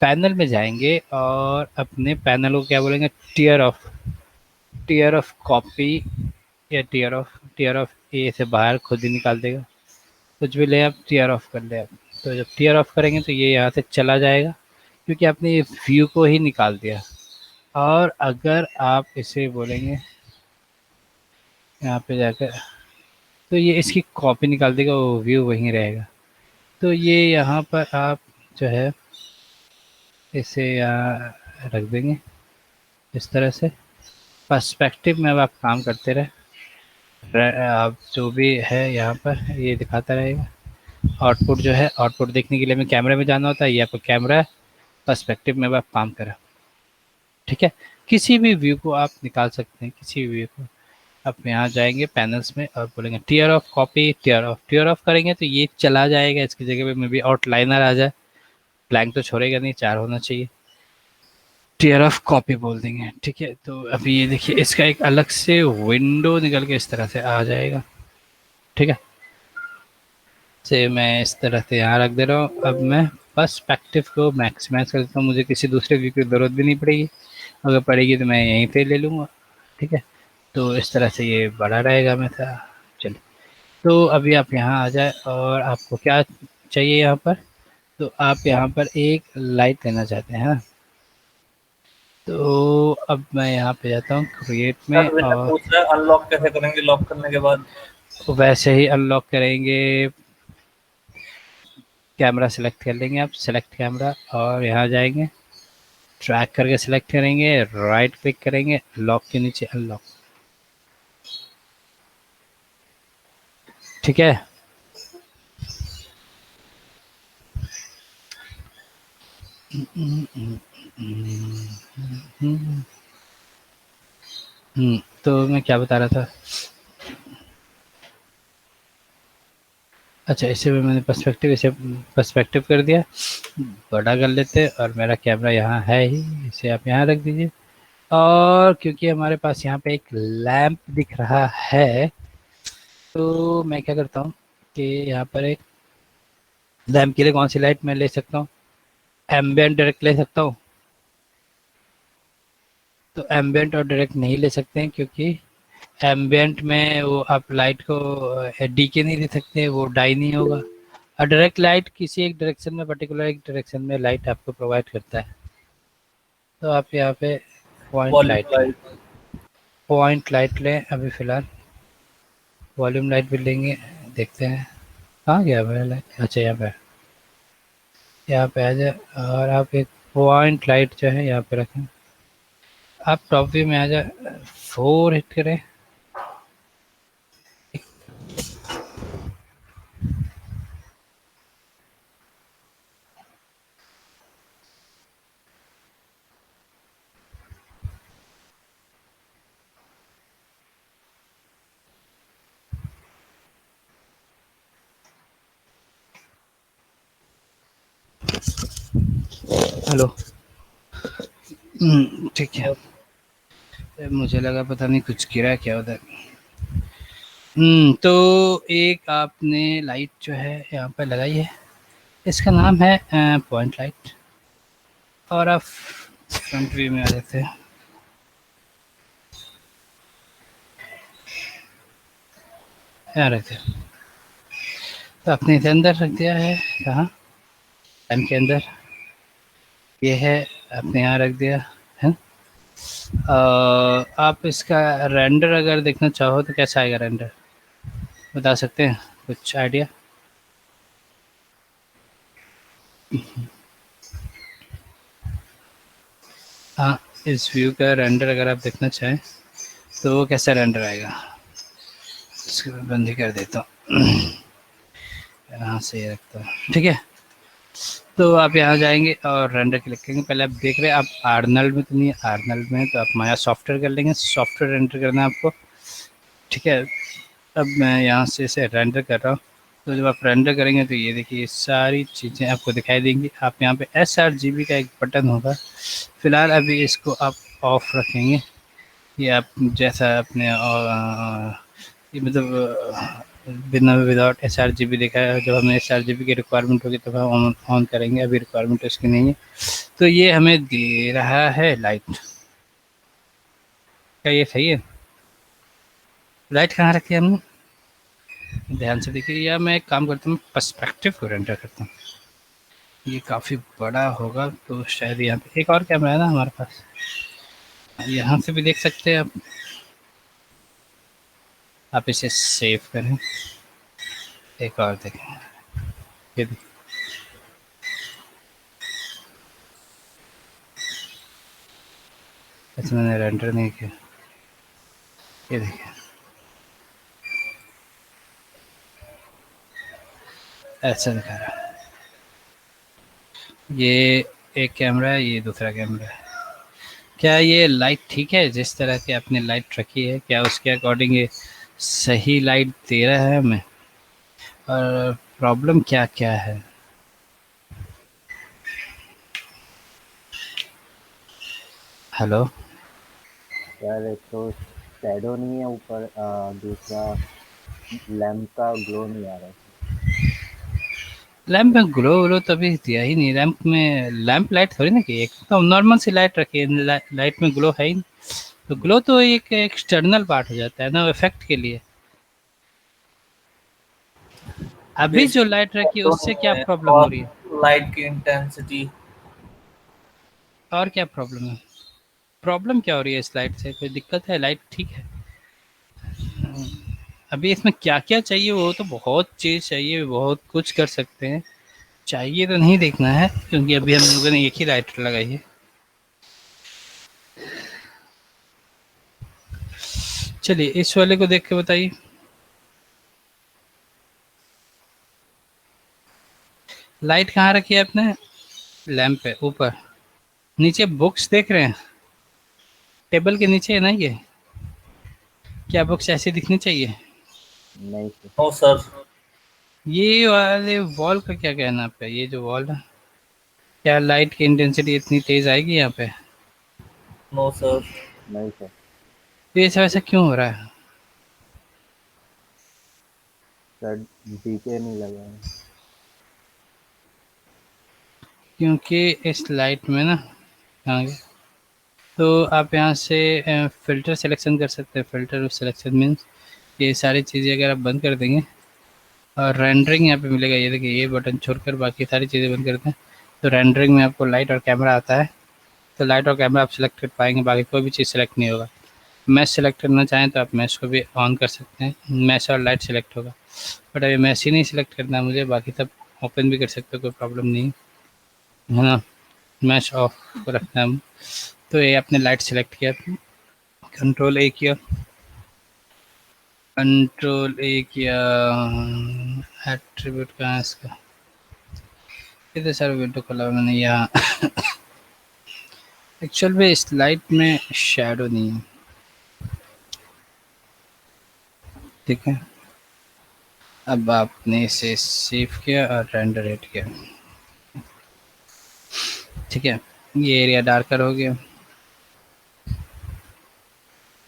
Panel में जाएंगे और अपने पैनल को क्या बोलेंगे, टीयर ऑफ कॉपी या टीयर ऑफ ए से बाहर खुद ही निकाल देगा। कुछ भी ले आप, टीयर ऑफ कर ले आप। तो जब टीयर ऑफ करेंगे तो ये यहाँ से चला जाएगा, क्योंकि आपने ये व्यू को ही निकाल दिया। और अगर आप इसे बोलेंगे यहाँ पे जाकर, तो ये इसकी कॉपी निकाल देगा, वो व्यू वहीं रहेगा। तो ये यहाँ पर आप जो है इसे यहाँ रख देंगे इस तरह से। पर्सपेक्टिव में अब आप काम करते रहे, आप जो भी है यहाँ पर ये दिखाता रहेगा। आउटपुट जो है, आउटपुट देखने के लिए हमें कैमरे में जाना होता है, ये आपका कैमरा है। पर्सपेक्टिव में अब आप काम करें, ठीक है। किसी भी व्यू को आप निकाल सकते हैं, किसी भी व्यू को। आप यहाँ जाएंगे पैनल्स में और बोलेंगे tear off copy, tear off करेंगे तो ये चला जाएगा, इसकी जगह पे मे बी आउटलाइनर आ जाए, ब्लैंक तो छोड़ेगा नहीं, 4 होना चाहिए। टीयर ऑफ कॉपी बोल देंगे, ठीक है। तो अभी ये देखिए, इसका एक अलग से विंडो निकल के इस तरह से आ जाएगा, ठीक है। से मैं इस तरह से यहाँ रख दे रहा हूँ। अब मैं पर्सपेक्टिव को मैक्सिमाइज कर देता हूँ, मुझे किसी दूसरे व्यू की ज़रूरत भी नहीं पड़ेगी। अगर पड़ेगी तो मैं यहीं पे ले लूँगा, ठीक है। तो इस तरह से ये बड़ा रहेगा हमेशा। चलिए, तो अभी आप यहाँ आ जाए और आपको क्या चाहिए यहाँ पर, तो आप यहाँ पर एक लाइट लेना चाहते हैं, है ना। तो अब मैं यहाँ पे जाता हूँ क्रिएट में, सर बेटा और पूछ रहा है अनलॉक कैसे करेंगे लॉक करने के बाद। वैसे ही अनलॉक करेंगे। कैमरा सेलेक्ट कर लेंगे आप, सेलेक्ट कैमरा, और यहाँ जाएंगे, ट्रैक करके सेलेक्ट करेंगे, राइट क्लिक करेंगे, लॉक के नीचे अनलॉक, ठीक है। तो मैं क्या बता रहा था, अच्छा इसे भी मैंने पर्सपेक्टिव, इसे पर्सपेक्टिव कर दिया, बड़ा कर लेते। और मेरा कैमरा यहाँ है ही, इसे आप यहाँ रख दीजिए। और क्योंकि हमारे पास यहाँ पे एक लैंप दिख रहा है, तो मैं क्या करता हूँ कि यहाँ पर एक लैंप के लिए कौन सी लाइट मैं ले सकता हूँ, एम्बियंट डायरेक्ट ले सकता हूँ। तो एम्बियंट और डायरेक्ट नहीं ले सकते हैं, क्योंकि एम्बियंट में वो आप लाइट को डी के नहीं दे सकते, वो डाई नहीं होगा। और डायरेक्ट लाइट किसी एक डायरेक्शन में, पर्टिकुलर एक डायरेक्शन में लाइट आपको प्रोवाइड करता है। तो आप यहाँ पे वॉल्यूम लाइट। पॉइंट लाइट लें अभी फ़िलहाल। वॉल्यूम लाइट भी लेंगे, देखते हैं कहाँ गया मेरा लाइट। अच्छा यहाँ पे आ जाए, और आप एक पॉइंट लाइट जो है यहाँ पे रखें। आप टॉप व्यू में आ जाए, 4 हिट करें। हेलो, ठीक है। मुझे लगा पता नहीं कुछ गिरा क्या उधर। तो एक आपने लाइट जो है यहाँ पर लगाई है, इसका नाम है पॉइंट लाइट। और आप फ्रंट व्यू में आ जाते हैं, यहाँ रखते हैं। तो आपने इसे अंदर रख दिया है, कहाँ, पेन के अंदर। ये है, आपने यहाँ रख दिया है। आप इसका रेंडर अगर देखना चाहो तो कैसा आएगा रेंडर, बता सकते हैं कुछ आइडिया। हाँ, इस व्यू का रेंडर अगर आप देखना चाहें तो वो कैसा रेंडर आएगा, इसको मैं बंद ही कर देता हूँ, यहाँ से ये रखता हूँ, ठीक है। तो आप यहाँ जाएंगे और रेंडर क्लिक करेंगे। पहले आप देख रहे हैं आप आर्नल्ड में, तो नहीं आर्नल्ड में, तो आप माया सॉफ्टवेयर कर लेंगे, सॉफ्टवेयर रेंडर करना है आपको, ठीक है। अब मैं यहाँ से इसे रेंडर कर रहा हूँ। तो जब आप रेंडर करेंगे तो ये देखिए सारी चीज़ें आपको दिखाई देंगी। आप यहाँ पे sRGB का एक बटन होगा, फ़िलहाल अभी इसको आप ऑफ रखेंगे। ये आप जैसा अपने ये मतलब बिना विदाउट sRGB देखा है, जब हमें sRGB की रिक्वायरमेंट होगी तब हम ऑन करेंगे, अभी रिक्वायरमेंट उसकी नहीं है। तो ये हमें दे रहा है लाइट। क्या ये सही है? लाइट कहाँ रखी है हमने? ध्यान से देखिए, या मैं एक काम करता हूँ, पर्सपेक्टिव को रेंडर करता हूँ। ये काफ़ी बड़ा होगा तो शायद यहाँ पे एक और कैमरा है ना हमारे पास, यहाँ से भी देख सकते हैं आप इसे सेव करें। एक और देखें, ये देखिए, ऐसे मैंने रेंडर नहीं किया, ये देखिए ऐसा दिखा रहा है। ये एक कैमरा है, ये दूसरा कैमरा है। क्या ये लाइट ठीक है जिस तरह की आपने लाइट रखी है? क्या उसके अकॉर्डिंग ये सही लाइट दे रहा है हमें? और प्रॉब्लम क्या क्या है? हेलो, यार एक तो शैडो नहीं है ऊपर, दूसरा लैम्प का ग्लो नहीं आ रहा है। लैंप में ग्लो व्लो तभी दिया ही नहीं। लैंप में लैंप लाइट थोड़ी ना की, एक तो नॉर्मल सी लाइट रखी है, लाइट में ग्लो है ही नहीं। तो ग्लो तो एक एक्सटर्नल पार्ट हो जाता है ना, इफेक्ट के लिए। अभी जो लाइट रखी है तो उससे क्या नहीं है, प्रॉब्लम हो और रही है? लाइट की इंटेंसिटी। और क्या प्रॉब्लम है? प्रॉब्लम क्या हो रही है इस लाइट से? कोई दिक्कत है? लाइट ठीक है? अभी इसमें क्या क्या चाहिए, वो तो बहुत चीज़ चाहिए, बहुत कुछ कर सकते हैं। चाहिए तो नहीं देखना है, क्योंकि अभी हम लोगों ने एक ही लाइट लगाई है। चलिए इस वाले को देख के बताइए। लाइट कहाँ रखी है आपने? लैंप पे ऊपर। नीचे बुक्स देख रहे हैं? टेबल के नीचे है ना ये? क्या बुक्स ऐसी दिखनी चाहिए? नहीं सर। No sir. ये वाले वॉल का क्या कहना है? पे ये जो वॉल है, क्या लाइट की इंटेंसिटी इतनी तेज आएगी यहाँ पे? No sir. नहीं सर। तो ये सब ऐसा क्यों हो रहा है? सर डीके नहीं लगा है। क्योंकि इस लाइट में ना, हाँ, तो आप यहाँ से फ़िल्टर सिलेक्शन कर सकते हैं। फ़िल्टर सिलेक्शन मीन्स ये सारी चीज़ें अगर आप बंद कर देंगे और रेंडरिंग यहाँ पे मिलेगा। ये देखिए, ये बटन छोड़कर बाकी सारी चीज़ें बंद करते हैं तो रेंडरिंग में आपको लाइट और कैमरा आता है। तो लाइट और कैमरा आप सिलेक्ट कर पाएंगे, बाकी कोई भी चीज़ सेलेक्ट नहीं होगा। मैश सेलेक्ट करना चाहें तो आप मैश को भी ऑन कर सकते हैं, मैश और लाइट सेलेक्ट होगा। बट अभी मैश ही नहीं सेलेक्ट करना है मुझे, बाकी सब ओपन भी कर सकते हो, कोई प्रॉब्लम नहीं है ना। मैश ऑफ रखना है। तो ये आपने लाइट सेलेक्ट किया, कंट्रोल ए किया, कंट्रोल ए किया, एट्रीब्यूट कहाँ है इसका? कितने सारे विंडो खोला मैंने यहाँ। एक्चुअल में इस लाइट में शैडो नहीं है, ठीक है। अब आपने इसे सेव किया और रेंडर किया, ठीक है। ये एरिया डार्कर हो गया।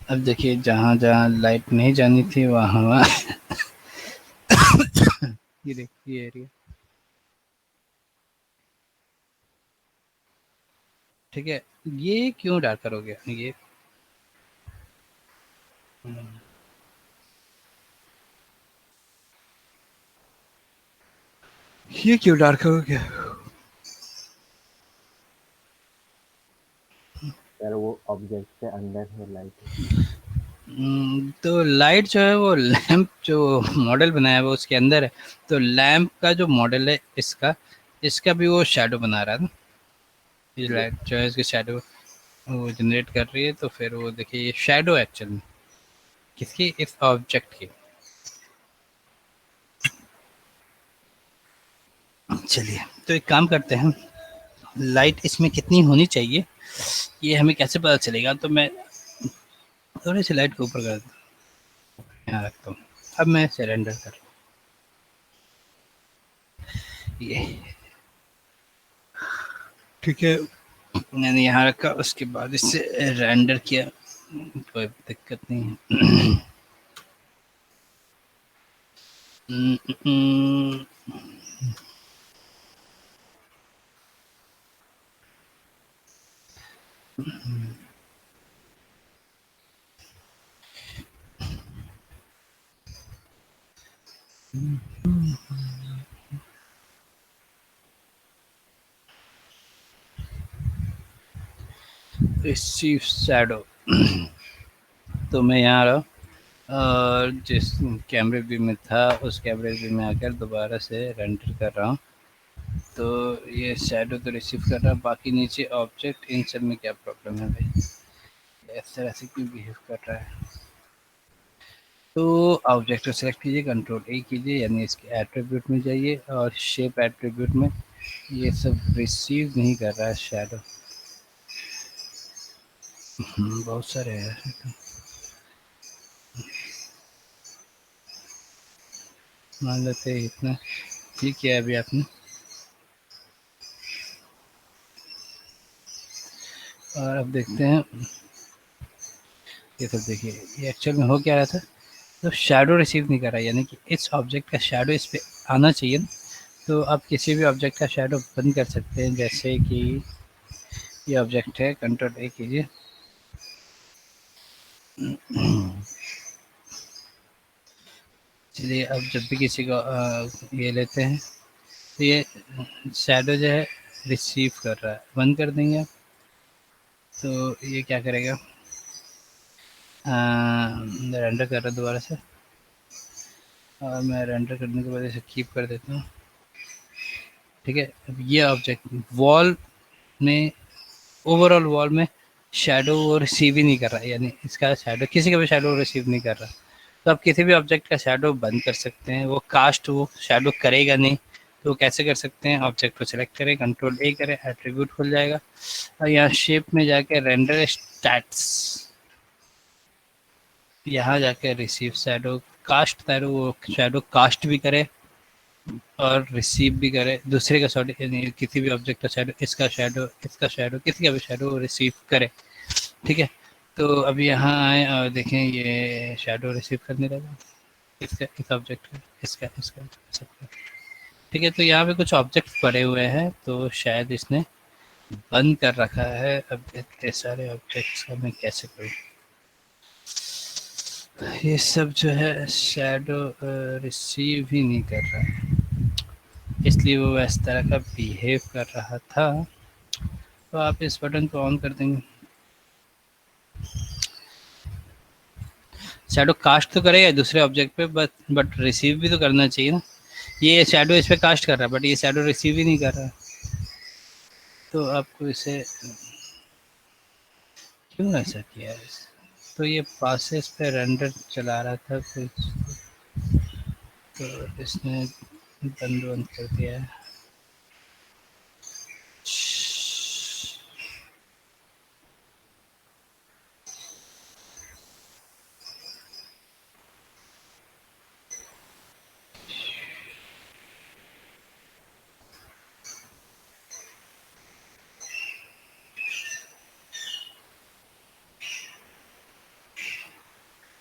अब देखिए, जहाँ जहाँ लाइट नहीं जानी थी वहाँ ये देखिए एरिया, ठीक है। ये क्यों डार्कर हो गया? ये क्यों डार्कर हो गया? सर वो ऑब्जेक्ट के अंदर है लाइट। तो लाइट जो है वो लैंप जो मॉडल बनाया है वो उसके अंदर है। तो लैंप का जो मॉडल है इसका, इसका भी वो शैडो बना रहा है ना। ये लाइट जो है इसकी शैडो वो जनरेट कर रही है। तो फिर वो देखिए, ये शैडो एक्चुअल में किसकी? इस ऑब्जेक्ट की। चलिए तो एक काम करते हैं, लाइट इसमें कितनी होनी चाहिए ये हमें कैसे पता चलेगा? तो मैं थोड़ी सी लाइट को ऊपर कर दूँ, यहाँ रखता हूँ। अब मैं सरेंडर कर ये, ठीक है। मैंने यहाँ रखा, उसके बाद इससे रेंडर किया, कोई दिक्कत नहीं है। Receive shadow. तो मैं यहाँ रहा और जिस कैमरे व्यू में था उस कैमरे व्यू में आकर दोबारा से रेंडर कर रहा हूँ। तो ये शैडो तो रिसीव कर रहा है, बाकी नीचे ऑब्जेक्ट इन सब में क्या प्रॉब्लम है भाई, इस तरह से क्यों बिहेव कर रहा है। तो ऑब्जेक्ट को सेलेक्ट कीजिए, कंट्रोल ए कीजिए, यानी इसके एट्रीब्यूट में जाइए और शेप एट्रीब्यूट में ये सब रिसीव नहीं कर रहा है शैडो। बहुत सारे हैं, मान लेते हैं इतना। ठीक है, अभी आपने और अब देखते हैं ये सब। देखिए ये एक्चुअल में हो क्या रहा था, तो शैडो रिसीव नहीं कर रहा है, यानी कि इस ऑब्जेक्ट का शैडो इस पे आना चाहिए ना। तो आप किसी भी ऑब्जेक्ट का शैडो बंद कर सकते हैं, जैसे कि ये ऑब्जेक्ट है, कंट्रोल ए कीजिए। चलिए अब जब भी किसी को ये लेते हैं तो ये शैडो जो है रिसीव कर रहा है, बंद कर देंगे आप। तो ये क्या करेगा, रेंडर कर रहा है दोबारा से, और मैं रेंडर करने के बाद इसे कीप कर देता हूँ। ठीक है, अब ये ऑब्जेक्ट वॉल में, ओवरऑल वॉल में शैडो वो रिसीव ही नहीं कर रहा है, यानी इसका शैडो, किसी का भी शैडो रिसीव नहीं कर रहा। तो आप किसी भी ऑब्जेक्ट का शैडो बंद कर सकते हैं, वो कास्ट वो शैडो करेगा नहीं। तो कैसे कर सकते हैं, ऑब्जेक्ट को सिलेक्ट करें, कंट्रोल ए करें, एट्रीब्यूट खुल जाएगा और यहाँ शेप में जाके रेंडर स्टैट्स, यहाँ जाके रिसीव शैडो कास्ट शैडो, वो शैडो कास्ट भी करे और रिसीव भी करे दूसरे का शैडो, यानी किसी भी ऑब्जेक्ट का शैडो, इसका शैडो, इसका शैडो, किसी का भी शैडो रिसीव करे। ठीक है, तो अभी यहाँ आए और देखें ये शैडो रिसीव करने लगा, इसका, इस ऑब्जेक्ट का, इसका, इसका, सबका। ठीक है, तो यहाँ पे कुछ ऑब्जेक्ट पड़े हुए हैं, तो शायद इसने बंद कर रखा है। अब इतने सारे ऑब्जेक्ट्स का मैं कैसे करूँ, ये सब जो है शैडो रिसीव ही नहीं कर रहा है, इसलिए वो इस तरह का बिहेव कर रहा था। तो आप इस बटन को ऑन कर देंगे, शैडो कास्ट तो करेगा दूसरे ऑब्जेक्ट पे, बट रिसीव भी तो करना चाहिए ना। ये शैडो इस पे कास्ट कर रहा है, बट ये शैडो रिसीव ही नहीं कर रहा है। तो आपको इसे क्यों ऐसा किया है। तो ये पासेस पे रेंडर चला रहा था कुछ, तो इसने बंद बंद कर दिया है।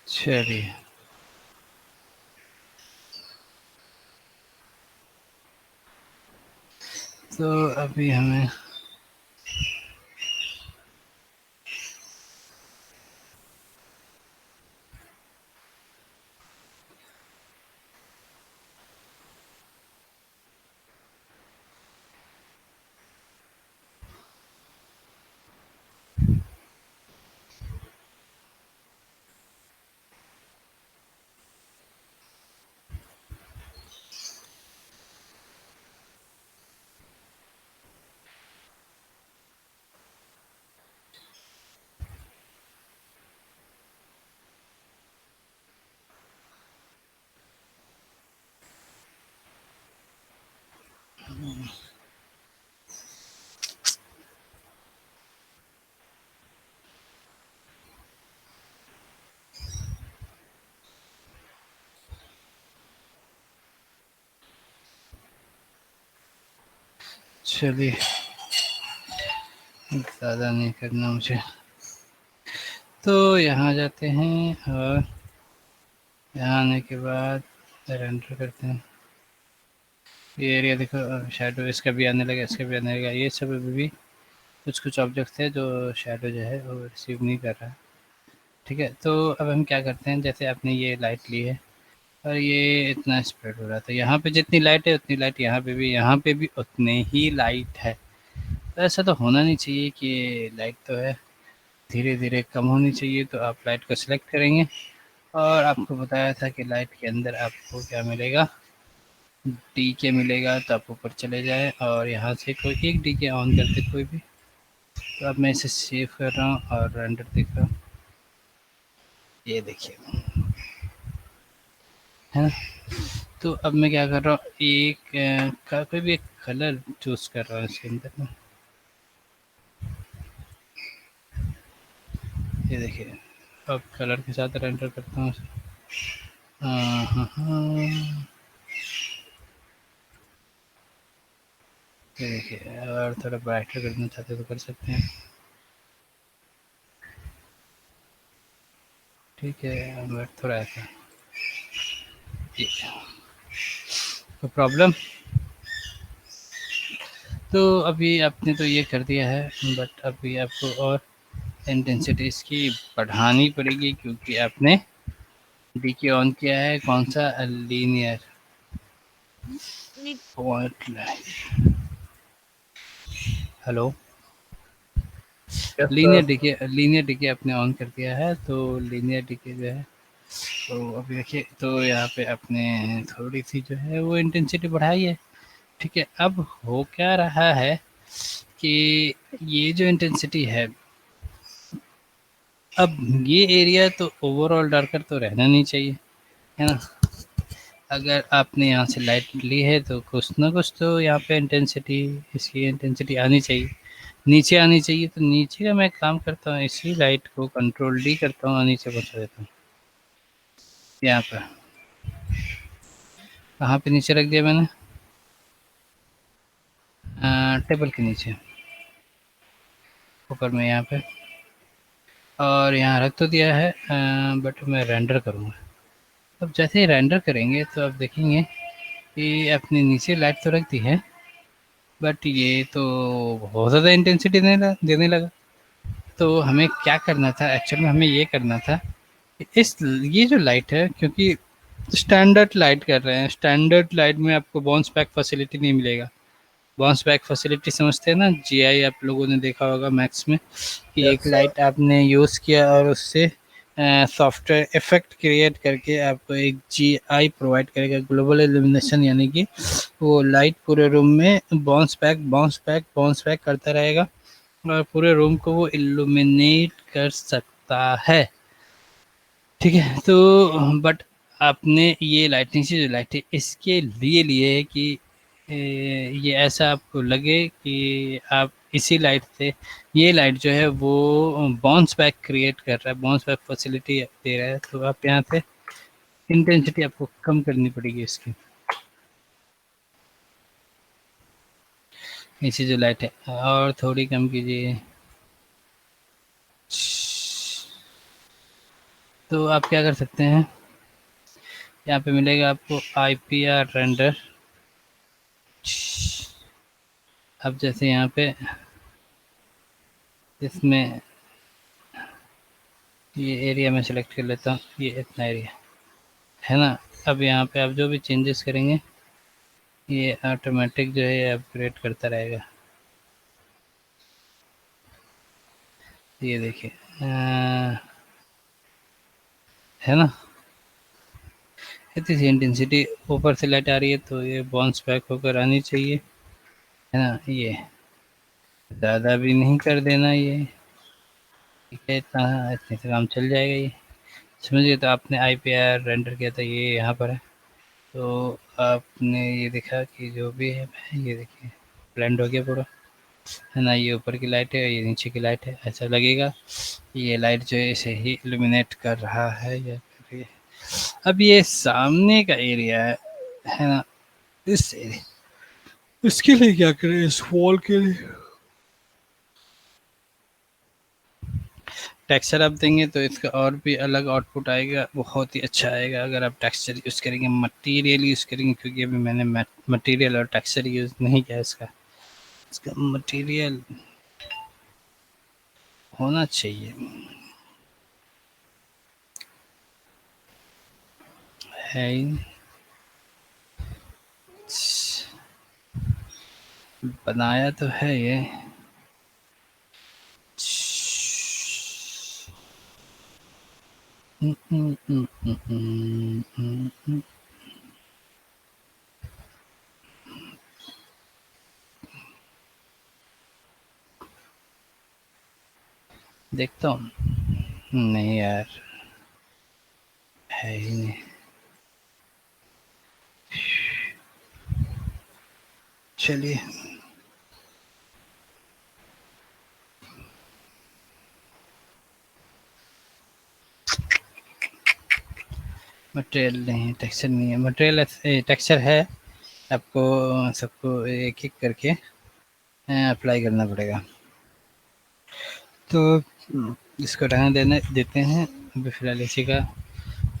चलिए, तो अभी हमें चलिए, ज़्यादा नहीं करना मुझे। तो यहाँ जाते हैं और यहाँ आने के बाद रेंडर करते हैं। ये एरिया देखो, शैडो इसका भी आने लगा, इसका भी आने लगा। ये सब अभी भी कुछ ऑब्जेक्ट्स थे जो शैडो जो है वो रिसीव नहीं कर रहा। ठीक है, तो अब हम क्या करते हैं, जैसे आपने ये लाइट ली है और ये इतना स्प्रेड हो रहा था, यहाँ पे जितनी लाइट है उतनी लाइट यहाँ पे भी उतने ही लाइट है। तो ऐसा तो होना नहीं चाहिए कि लाइट तो है, धीरे धीरे कम होनी चाहिए। तो आप लाइट को सिलेक्ट करेंगे और आपको बताया था कि लाइट के अंदर आपको क्या मिलेगा, डी के मिलेगा। तो आप ऊपर चले जाए और यहाँ से कोई एक डी के ऑन करते कोई भी। तो अब मैं इसे सेव कर रहा हूँ और रेंडर देख रहा हूँ। ये देखिए, है ना। तो अब मैं क्या कर रहा हूँ, एक कोई भी एक कलर चूज कर रहा हूँ इसके अंदर में। ये देखिए, अब कलर के साथ रेंडर करता हूँ। हाँ हाँ हाँ, ये देखिए, और थोड़ा ब्राइटर करना चाहते तो कर सकते हैं। ठीक है, बट थोड़ा ऐसा तो प्रॉब्लम। तो अभी आपने तो ये कर दिया है, बट अभी आपको और इंटेंसिटी इसकी बढ़ानी पड़ेगी, क्योंकि आपने डी के ऑन किया है। कौन सा, linear point light. Hello, Yes, sir. Linear decay आपने ऑन कर दिया है। तो लीनियर डीके जो है, तो अभी देखिए, तो यहाँ पे आपने थोड़ी सी जो है वो इंटेंसिटी बढ़ाई है। ठीक है, अब हो क्या रहा है कि ये जो इंटेंसिटी है, अब ये एरिया तो ओवरऑल डार्कर तो रहना नहीं चाहिए, है ना। अगर आपने यहाँ से लाइट ली है तो कुछ ना कुछ तो यहाँ पे इंटेंसिटी, इसकी इंटेंसिटी आनी चाहिए, नीचे आनी चाहिए। तो नीचे का मैं काम करता हूँ, इसी लाइट को कंट्रोल डी करता हूँ और नीचे पहुँचा देता हूँ। यहाँ पर कहाँ पे नीचे रख दिया मैंने, टेबल के नीचे ऊपर में यहाँ पे, और यहाँ रख तो दिया है, बट मैं रेंडर करूँगा। अब जैसे ही रेंडर करेंगे तो आप देखेंगे कि अपने नीचे लाइट तो रख दी है, बट ये तो बहुत ज़्यादा इंटेंसिटी देने लगा। तो हमें क्या करना था, एक्चुअल में हमें ये करना था कि ये जो लाइट है, क्योंकि स्टैंडर्ड लाइट कर रहे हैं, स्टैंडर्ड लाइट में आपको बाउंस बैक फैसिलिटी नहीं मिलेगा। बाउंस बैक फैसिलिटी समझते हैं ना, जीआई आप लोगों ने देखा होगा मैक्स में, कि Yes, एक sir. लाइट आपने यूज़ किया और उससे सॉफ्टवेयर इफेक्ट क्रिएट करके आपको एक जीआई प्रोवाइड करेगा, ग्लोबल इल्यूमिनेशन, यानी कि वो लाइट पूरे रूम में बाउंस बैक करता रहेगा और पूरे रूम को वो इल्यूमिनेट कर सकता है। ठीक है, तो बट आपने ये लाइटिंग से जो लाइट है इसके लिए लिए है कि ये ऐसा आपको लगे कि आप इसी लाइट से, ये लाइट जो है वो बाउंस बैक क्रिएट कर रहा है, बाउंस बैक फैसिलिटी दे रहा है। तो आप यहाँ से इंटेंसिटी आपको कम करनी पड़ेगी इसकी, इसी जो लाइट है, और थोड़ी कम कीजिए। तो आप क्या कर सकते हैं, यहाँ पे मिलेगा आपको IPR रेंडर। अब जैसे यहाँ पे इसमें ये एरिया में सेलेक्ट कर लेता हूँ, ये इतना एरिया है ना। अब यहाँ पे आप जो भी चेंजेस करेंगे ये ऑटोमेटिक जो है अपग्रेड करता रहेगा। ये देखिए, है ना, इतनी सी इंटेंसिटी ऊपर से लाइट आ रही है, तो ये बाउंस बैक होकर आनी चाहिए, है ना। ये ज़्यादा भी नहीं कर देना, ये ठीक है, इतने से काम चल जाएगा ये, समझिए। तो आपने IPR रेंडर किया था, ये यहाँ पर है। तो आपने ये देखा कि जो भी है, ये देखिए ब्लेंड हो गया पूरा, है ना। ये ऊपर की लाइट है, ये नीचे की लाइट है, ऐसा लगेगा ये लाइट जो है इसे ही इल्यूमिनेट कर रहा है या कर रही है। अब ये सामने का एरिया है ना, इस एरिया, इसके लिए क्या करें, इस वॉल के लिए टेक्सचर आप देंगे तो इसका और भी अलग आउटपुट आएगा, बहुत ही अच्छा आएगा अगर आप टेक्सचर यूज़ करेंगे, मटेरियल यूज़ करेंगे, क्योंकि अभी मैंने मटेरियल और टेक्सचर यूज़ नहीं किया इसका मटेरियल होना चाहिए है ही। बनाया तो है ये, देखता हूँ। नहीं यार, है ही नहीं। चलिए मटेरियल नहीं, टेक्सचर नहीं है, मटेरियल टेक्सचर है, आपको सबको एक एक करके अप्लाई करना पड़ेगा। तो इसको रहने देते हैं अभी फ़िलहाल इसी का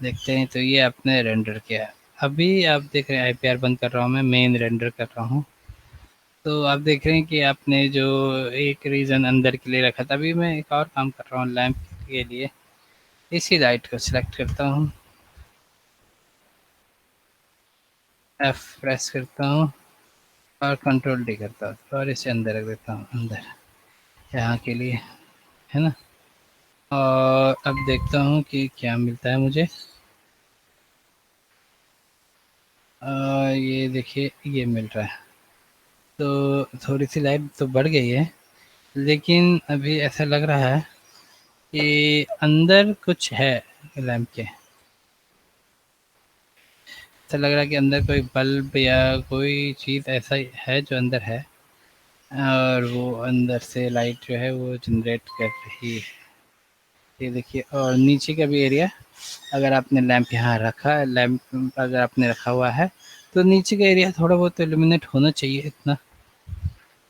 देखते हैं। तो ये आपने रेंडर किया, अभी आप देख रहे हैं आईपीआर बंद कर रहा हूँ मैं, मेन रेंडर कर रहा हूँ। तो आप देख रहे हैं कि आपने जो एक रीज़न अंदर के लिए रखा था, अभी मैं एक और काम कर रहा हूँ लैंप के लिए। इसी लाइट को सिलेक्ट करता हूँ, एफ प्रेस करता हूँ और कंट्रोल डी करता हूँ और इसे अंदर रख देता हूँ, अंदर यहाँ के लिए, है ना। और अब देखता हूँ कि क्या मिलता है मुझे। ये देखिए ये मिल रहा है, तो थोड़ी सी लाइट तो बढ़ गई है, लेकिन अभी ऐसा लग रहा है कि अंदर कुछ है लैंप के। ऐसा लग रहा है कि अंदर कोई बल्ब या कोई चीज़ ऐसा है जो अंदर है, और वो अंदर से लाइट जो है वो जनरेट कर रही है। ये देखिए, और नीचे का भी एरिया, अगर आपने लैंप यहाँ रखा है, लैंप अगर आपने रखा हुआ है, तो नीचे का एरिया थोड़ा बहुत इल्यूमिनेट होना चाहिए इतना,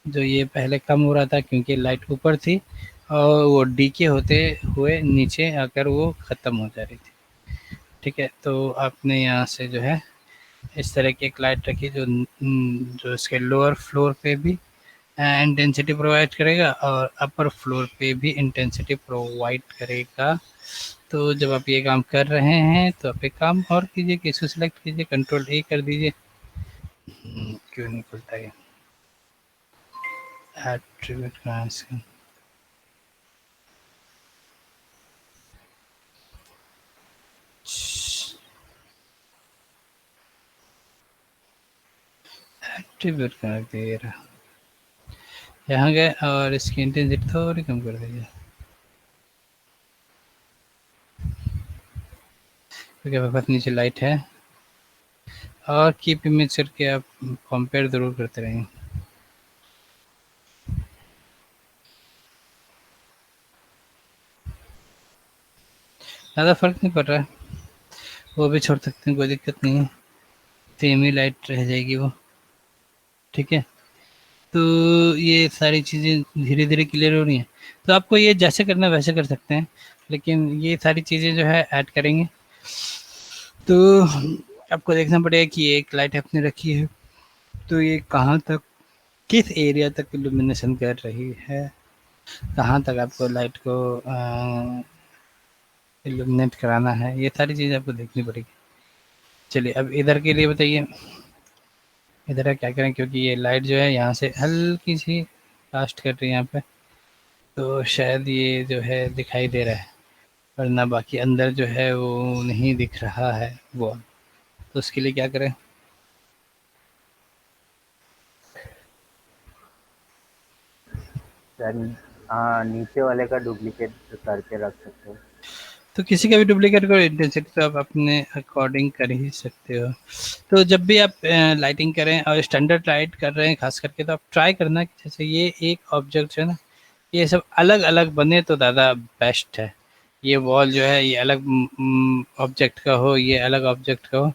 जो ये पहले कम हो रहा था क्योंकि लाइट ऊपर थी और वो डीके होते हुए नीचे आकर वो ख़त्म हो जा रही थी। ठीक है, तो आपने यहाँ से जो है इस तरह की एक लाइट रखी जो इसके लोअर फ्लोर पे भी इंटेंसिटी प्रोवाइड करेगा और अपर फ्लोर पे भी इंटेंसिटी प्रोवाइड करेगा। तो जब आप ये काम कर रहे हैं तो आप एक काम और कीजिए कि इसको सिलेक्ट कीजिए, कंट्रोल ए कर दीजिए। क्यों नहीं खुलता ये एट्रीब्यूट कहाँ है इसका? एट्रीब्यूट कहाँ दे रहा, यहाँ गए और इसकी इंटेंसिटी थोड़ी कम कर दीजिए, क्योंकि हमारे पास नीचे लाइट है। और कीप इमेज करके आप कंपेयर ज़रूर करते रहेंगे। ज़्यादा फ़र्क नहीं पड़ रहा है, वो भी छोड़ सकते हैं, कोई दिक्कत नहीं है, सेम ही लाइट रह जाएगी वो। ठीक है, तो ये सारी चीज़ें धीरे धीरे क्लियर हो रही हैं। तो आपको ये जैसे करना है वैसे कर सकते हैं, लेकिन ये सारी चीज़ें जो है ऐड करेंगे तो आपको देखना पड़ेगा कि ये एक लाइट आपने रखी है तो ये कहाँ तक, किस एरिया तक इल्यूमिनेशन कर रही है, कहाँ तक आपको लाइट को इल्यूमिनेट कराना है, ये सारी चीज़ें आपको देखनी पड़ेगी। चलिए अब इधर के लिए बताइए, इधर क्या करें, क्योंकि ये लाइट जो है यहाँ से हल्की सी कास्ट कर रही है यहाँ पे, तो शायद ये जो है दिखाई दे रहा है, वरना बाकी अंदर जो है वो नहीं दिख रहा है वो। तो उसके लिए क्या करें, सर हाँ, नीचे वाले का डुप्लीकेट करके रख सकते हो। तो किसी का भी डुप्लीकेट करो, इंटेंसिटी तो आप अपने अकॉर्डिंग कर ही सकते हो। तो जब भी आप लाइटिंग करें और स्टैंडर्ड लाइट कर रहे हैं खास करके, तो आप ट्राई करना कि जैसे ये एक ऑब्जेक्ट है ना, ये सब अलग अलग बने तो ज़्यादा बेस्ट है। ये वॉल जो है ये अलग ऑब्जेक्ट का हो, ये अलग ऑब्जेक्ट का हो,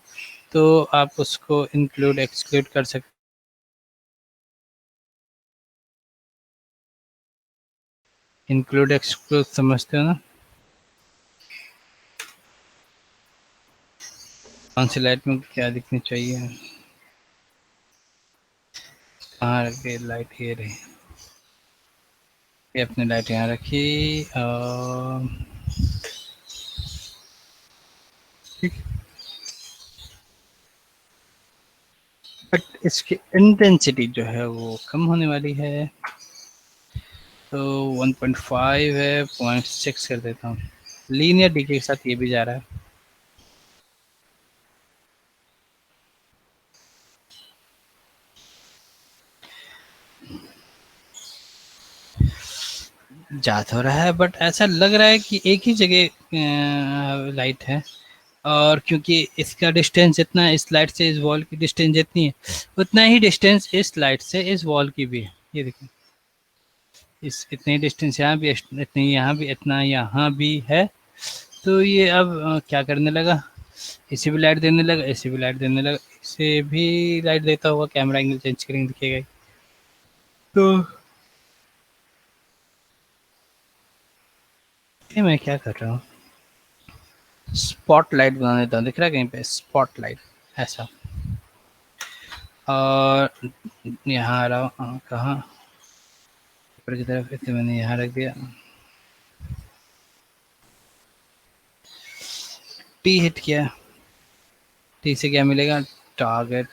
तो आप उसको इंक्लूड एक्सक्लूड कर सकते, इंक्लूड एक्सक्लूड समझते हो ना। कौन सी लाइट में क्या दिखनी चाहिए, कहाँ रखी लाइट, ये रही, ये अपनी लाइट यहाँ रखी और ठीक। बट इसकी इंटेंसिटी जो है वो कम होने वाली है, तो 1.5 है, 0.6 कर देता हूँ। लीनियर डीके के साथ ये भी जा रहा है। जा तो रहा है बट ऐसा लग रहा है कि एक ही जगह लाइट है, और क्योंकि इसका डिस्टेंस इतना है, इस लाइट से इस वॉल की डिस्टेंस जितनी है उतना ही डिस्टेंस इस लाइट से इस वॉल की भी है। ये देखिए, इस इतनी डिस्टेंस यहाँ भी, इतनी यहाँ भी, इतना यहाँ भी है। तो ये अब क्या करने लगा, इसे भी लाइट देने लगा, इसे भी लाइट देने लगा, इसे भी लाइट देता हुआ, कैमरा एंगल चेंज करेंगे दिखेगा। तो ये मैं क्या कर रहा हूँ, स्पॉट लाइट बना देता हूँ, दिख रहा है कहीं पे स्पॉट लाइट ऐसा, और यहाँ आ रहा हूँ, कहाँ ऊपर की तरफ, इसे मैंने यहाँ रख दिया, टी हिट किया, टी से क्या मिलेगा, टारगेट,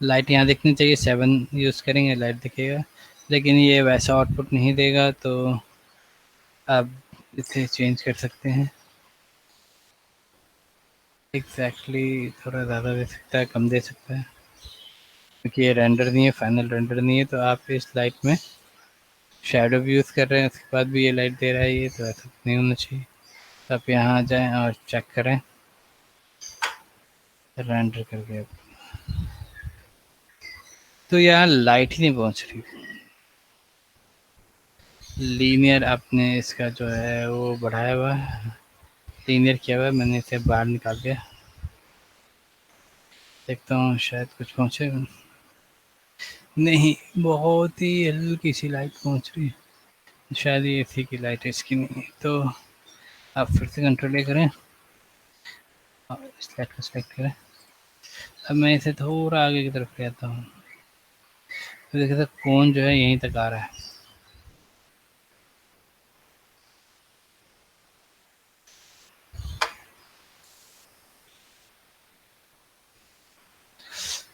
लाइट यहाँ दिखनी चाहिए, 7 यूज़ करेंगे लाइट दिखेगा, लेकिन ये वैसा आउटपुट नहीं देगा, तो आप इसे चेंज कर सकते हैं। एग्जैक्टली थोड़ा ज़्यादा दे सकता है, कम दे सकता है, क्योंकि ये रेंडर नहीं है, फाइनल रेंडर नहीं है, तो आप इस लाइट में शैडो भी यूज़ कर रहे हैं, उसके बाद भी ये लाइट दे रहा है, ये तो ऐसा नहीं होना चाहिए। तो आप यहाँ आ जाएँ और चेक करें रेंडर करके, तो यहाँ लाइट ही नहीं पहुँच रही। लीनियर आपने इसका जो है वो बढ़ाया हुआ है, लीनियर किया हुआ है, मैंने इसे बाहर निकाल दिया, देखता हूँ शायद कुछ पहुँचे, नहीं, बहुत ही हल्की सी लाइट पहुँच रही है, शायद ये इसी की लाइट है, इसकी नहीं है। तो आप फिर से कंट्रोल ए करें और इस लाइट को सेलेक्ट करें। अब मैं इसे थोड़ा आगे की तरफ ले आता हूँ, तो देखिए सर कोन जो है यहीं तक आ रहा है,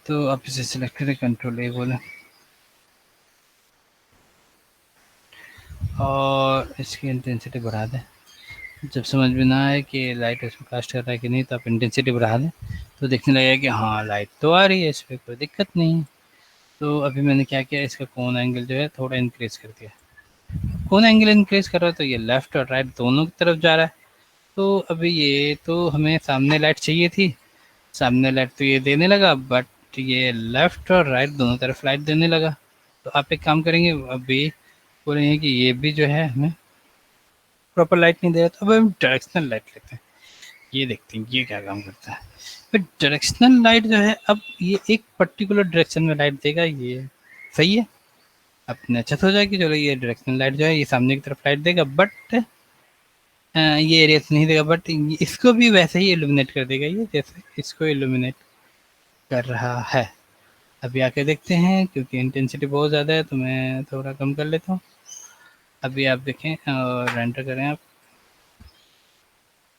तो आप इसे सिलेक्ट करें, कंट्रोल ए बोलें, और इसकी इंटेंसिटी बढ़ा दें। जब समझ में ना आए कि लाइट इसमें कास्ट कर रहा है कि नहीं, तो आप इंटेंसिटी बढ़ा दें, तो देखने लगेगा कि हाँ लाइट तो आ रही है, इस पर कोई दिक्कत नहीं है। तो अभी मैंने क्या किया, इसका कोन एंगल जो है थोड़ा इंक्रीज़ कर दिया, कोन एंगल इंक्रीज़ कर रहा है तो ये लेफ़्ट और राइट दोनों की तरफ जा रहा है। तो अभी ये तो हमें सामने लाइट चाहिए थी, सामने लाइट तो ये देने लगा, बट ये लेफ़्ट और राइट दोनों तरफ लाइट देने लगा। तो आप एक काम करेंगे, अभी बोलेंगे कि ये भी जो है हमें प्रॉपर लाइट नहीं दे रहा, तो अब हम डायरेक्शनल लाइट लेते हैं, ये देखते हैं ये क्या काम करता है। फिर डायरेक्शनल लाइट जो है, अब ये एक पर्टिकुलर डायरेक्शन में लाइट देगा, ये सही है, अपने अच्छा हो जाएगी, चलो ये डायरेक्शनल लाइट जो है ये सामने की तरफ लाइट देगा, बट ये एरिया से नहीं देगा, बट इसको भी वैसे ही इल्यूमिनेट कर देगा, ये जैसे इसको इल्यूमिनेट कर रहा है। अभी आके देखते हैं, क्योंकि इंटेंसिटी बहुत ज़्यादा है तो मैं थोड़ा कम कर लेता हूँ। अभी आप देखें और रेंडर करें आप,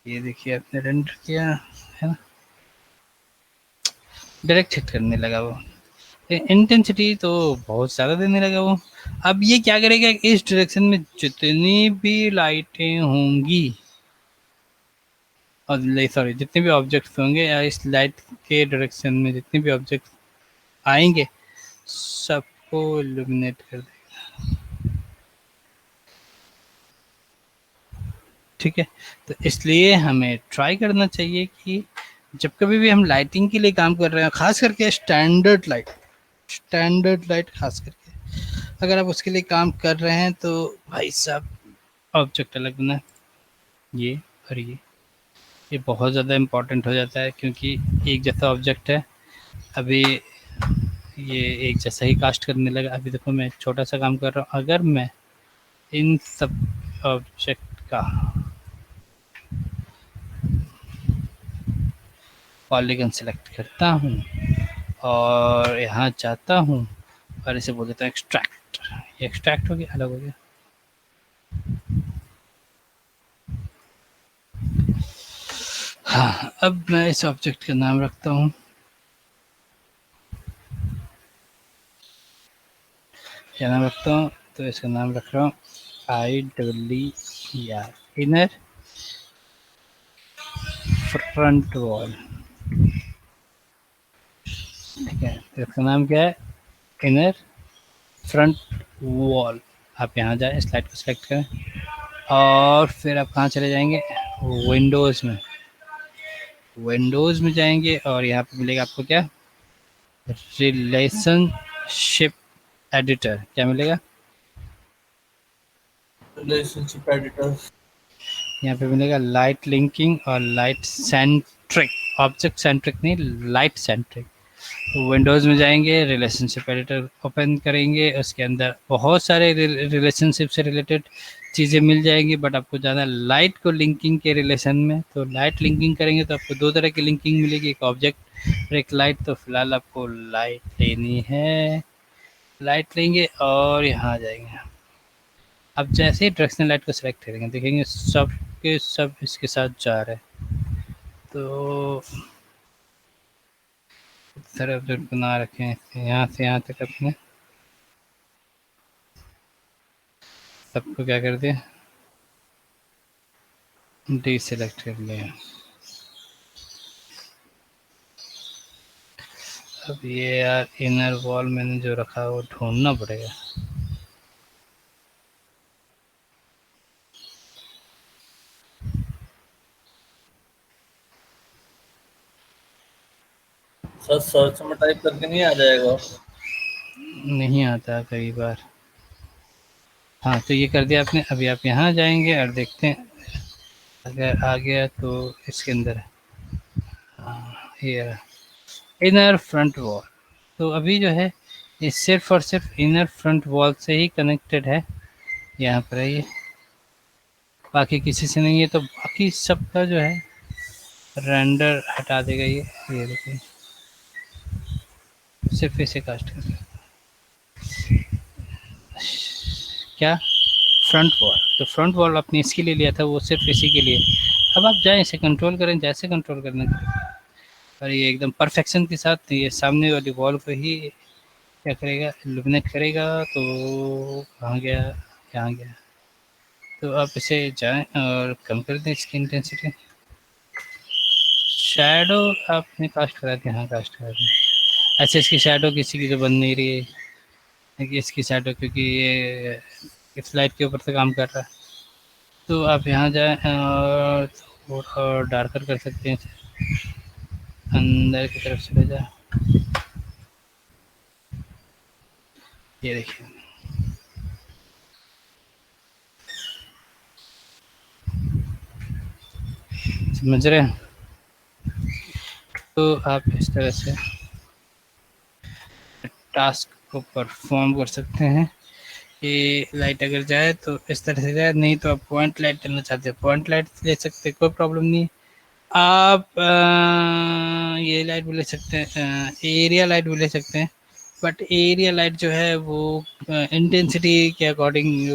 ये देखिए आपने रेंडर किया है ना, डायरेक्ट हिट करने लगा वो, इंटेंसिटी तो बहुत ज़्यादा देने लगा वो। अब ये क्या करेगा, इस डायरेक्शन में जितनी भी लाइटें होंगी, और सॉरी जितने भी ऑब्जेक्ट्स होंगे या इस लाइट के डायरेक्शन में जितने भी ऑब्जेक्ट आएंगे, सबको इल्यूमिनेट कर देगा। ठीक है, तो इसलिए हमें ट्राई करना चाहिए कि जब कभी भी हम लाइटिंग के लिए काम कर रहे हैं, खास करके स्टैंडर्ड लाइट खास करके अगर आप उसके लिए काम कर रहे हैं, तो भाई साहब ऑब्जेक्ट अलग बना, ये और ये बहुत ज़्यादा इम्पोर्टेंट हो जाता है, क्योंकि एक जैसा ऑब्जेक्ट है, अभी ये एक जैसा ही कास्ट करने लगा। अभी देखो मैं छोटा सा काम कर रहा हूँ, अगर मैं इन सब ऑब्जेक्ट का पॉलीगन सेलेक्ट करता हूँ और यहाँ जाता हूँ और इसे बोल देता हूँ एक्सट्रैक्ट। ये एक्सट्रैक्ट हो गया, अलग हो गया। हाँ, अब मैं इस ऑब्जेक्ट का नाम रखता हूँ, क्या नाम रखता हूँ, तो इसका नाम रख रहा हूँ IEER, इनर फ्रंट वॉल। ठीक है, तो इसका नाम क्या है, इनर फ्रंट वॉल। आप यहाँ जाए, स्लाइड को सिलेक्ट करें और फिर आप कहाँ चले जाएंगे, विंडोज़ में। विंडोज़ में जाएंगे और यहाँ पे मिलेगा आपको क्या, रिलेशनशिप एडिटर। क्या मिलेगा, रिलेशनशिप एडिटर। यहाँ पे मिलेगा लाइट लिंकिंग और लाइट सेंट्रिक। ऑब्जेक्ट सेंट्रिक नहीं, लाइट सेंट्रिक। विंडोज़ में जाएंगे, रिलेशनशिप एडिटर ओपन करेंगे, उसके अंदर बहुत सारे रिलेशनशिप से रिलेटेड चीज़ें मिल जाएंगी, बट आपको ज़्यादा लाइट को लिंकिंग के रिलेशन में, तो लाइट लिंकिंग करेंगे तो आपको दो तरह की लिंकिंग मिलेगी, एक ऑब्जेक्ट और एक लाइट। तो फिलहाल आपको लाइट लेनी है, लाइट लेंगे और यहाँ आ जाएंगे। अब जैसे ही डायरेक्शनल लाइट को सिलेक्ट करेंगे, देखेंगे सब के सब इसके साथ जा रहे हैं। तो तरफ जो बना रखे हैं, यहाँ से यहाँ तक अपने सबको क्या कर दिया, डी सेलेक्ट कर लिया। अब ये यार इनर वॉल मैंने जो रखा है वो ढूंढना पड़ेगा। सर सर्च में टाइप करके नहीं आ जाएगा? नहीं आता कई बार। हाँ, तो ये कर दिया आपने। अभी आप यहाँ जाएंगे और देखते हैं, अगर आ गया तो इसके अंदर है। हाँ, ये इनर फ्रंट वॉल। तो अभी जो है ये सिर्फ और सिर्फ इनर फ्रंट वॉल से ही कनेक्टेड है, यहाँ पर है ये, बाकी किसी से नहीं है। तो बाकी सबका जो है रेंडर हटा देगा ये देखिए, सिर्फ इसे कास्ट कर देगा। क्या, फ्रंट वॉल। तो फ्रंट वॉल आपने इसके लिए लिया था, वो सिर्फ इसी के लिए। अब आप जाएँ, इसे कंट्रोल करें, जैसे कंट्रोल करना और ये एकदम परफेक्शन के साथ ये सामने वाली वॉल को ही क्या करेगा, इल्यूमिनेट करेगा। तो कहाँ गया, यहाँ गया। तो आप इसे जाएं और कम कर दें इसकी इंटेंसिटी। शैडो आपने कास्ट करा दिया, हाँ कास्ट करा दिया। अच्छा, इसकी शैडो किसी की तो बन नहीं रही है कि इसकी शैडो, क्योंकि ये इस लाइट के ऊपर से काम कर रहा है। तो आप यहाँ जाएँ और थोड़ा डार्कर कर सकते हैं इसे, अंदर की तरफ चले जाए। ये देखिए, समझ रहे हैं। तो आप इस तरह से टास्क को परफॉर्म कर सकते हैं कि लाइट अगर जाए तो इस तरह से जाए, नहीं तो आप पॉइंट लाइट करना चाहते हैं पॉइंट लाइट ले सकते हैं, कोई प्रॉब्लम नहीं है। आप ये लाइट भी ले सकते हैं, एरिया लाइट भी ले सकते हैं, बट एरिया लाइट जो है वो इंटेंसिटी के अकॉर्डिंग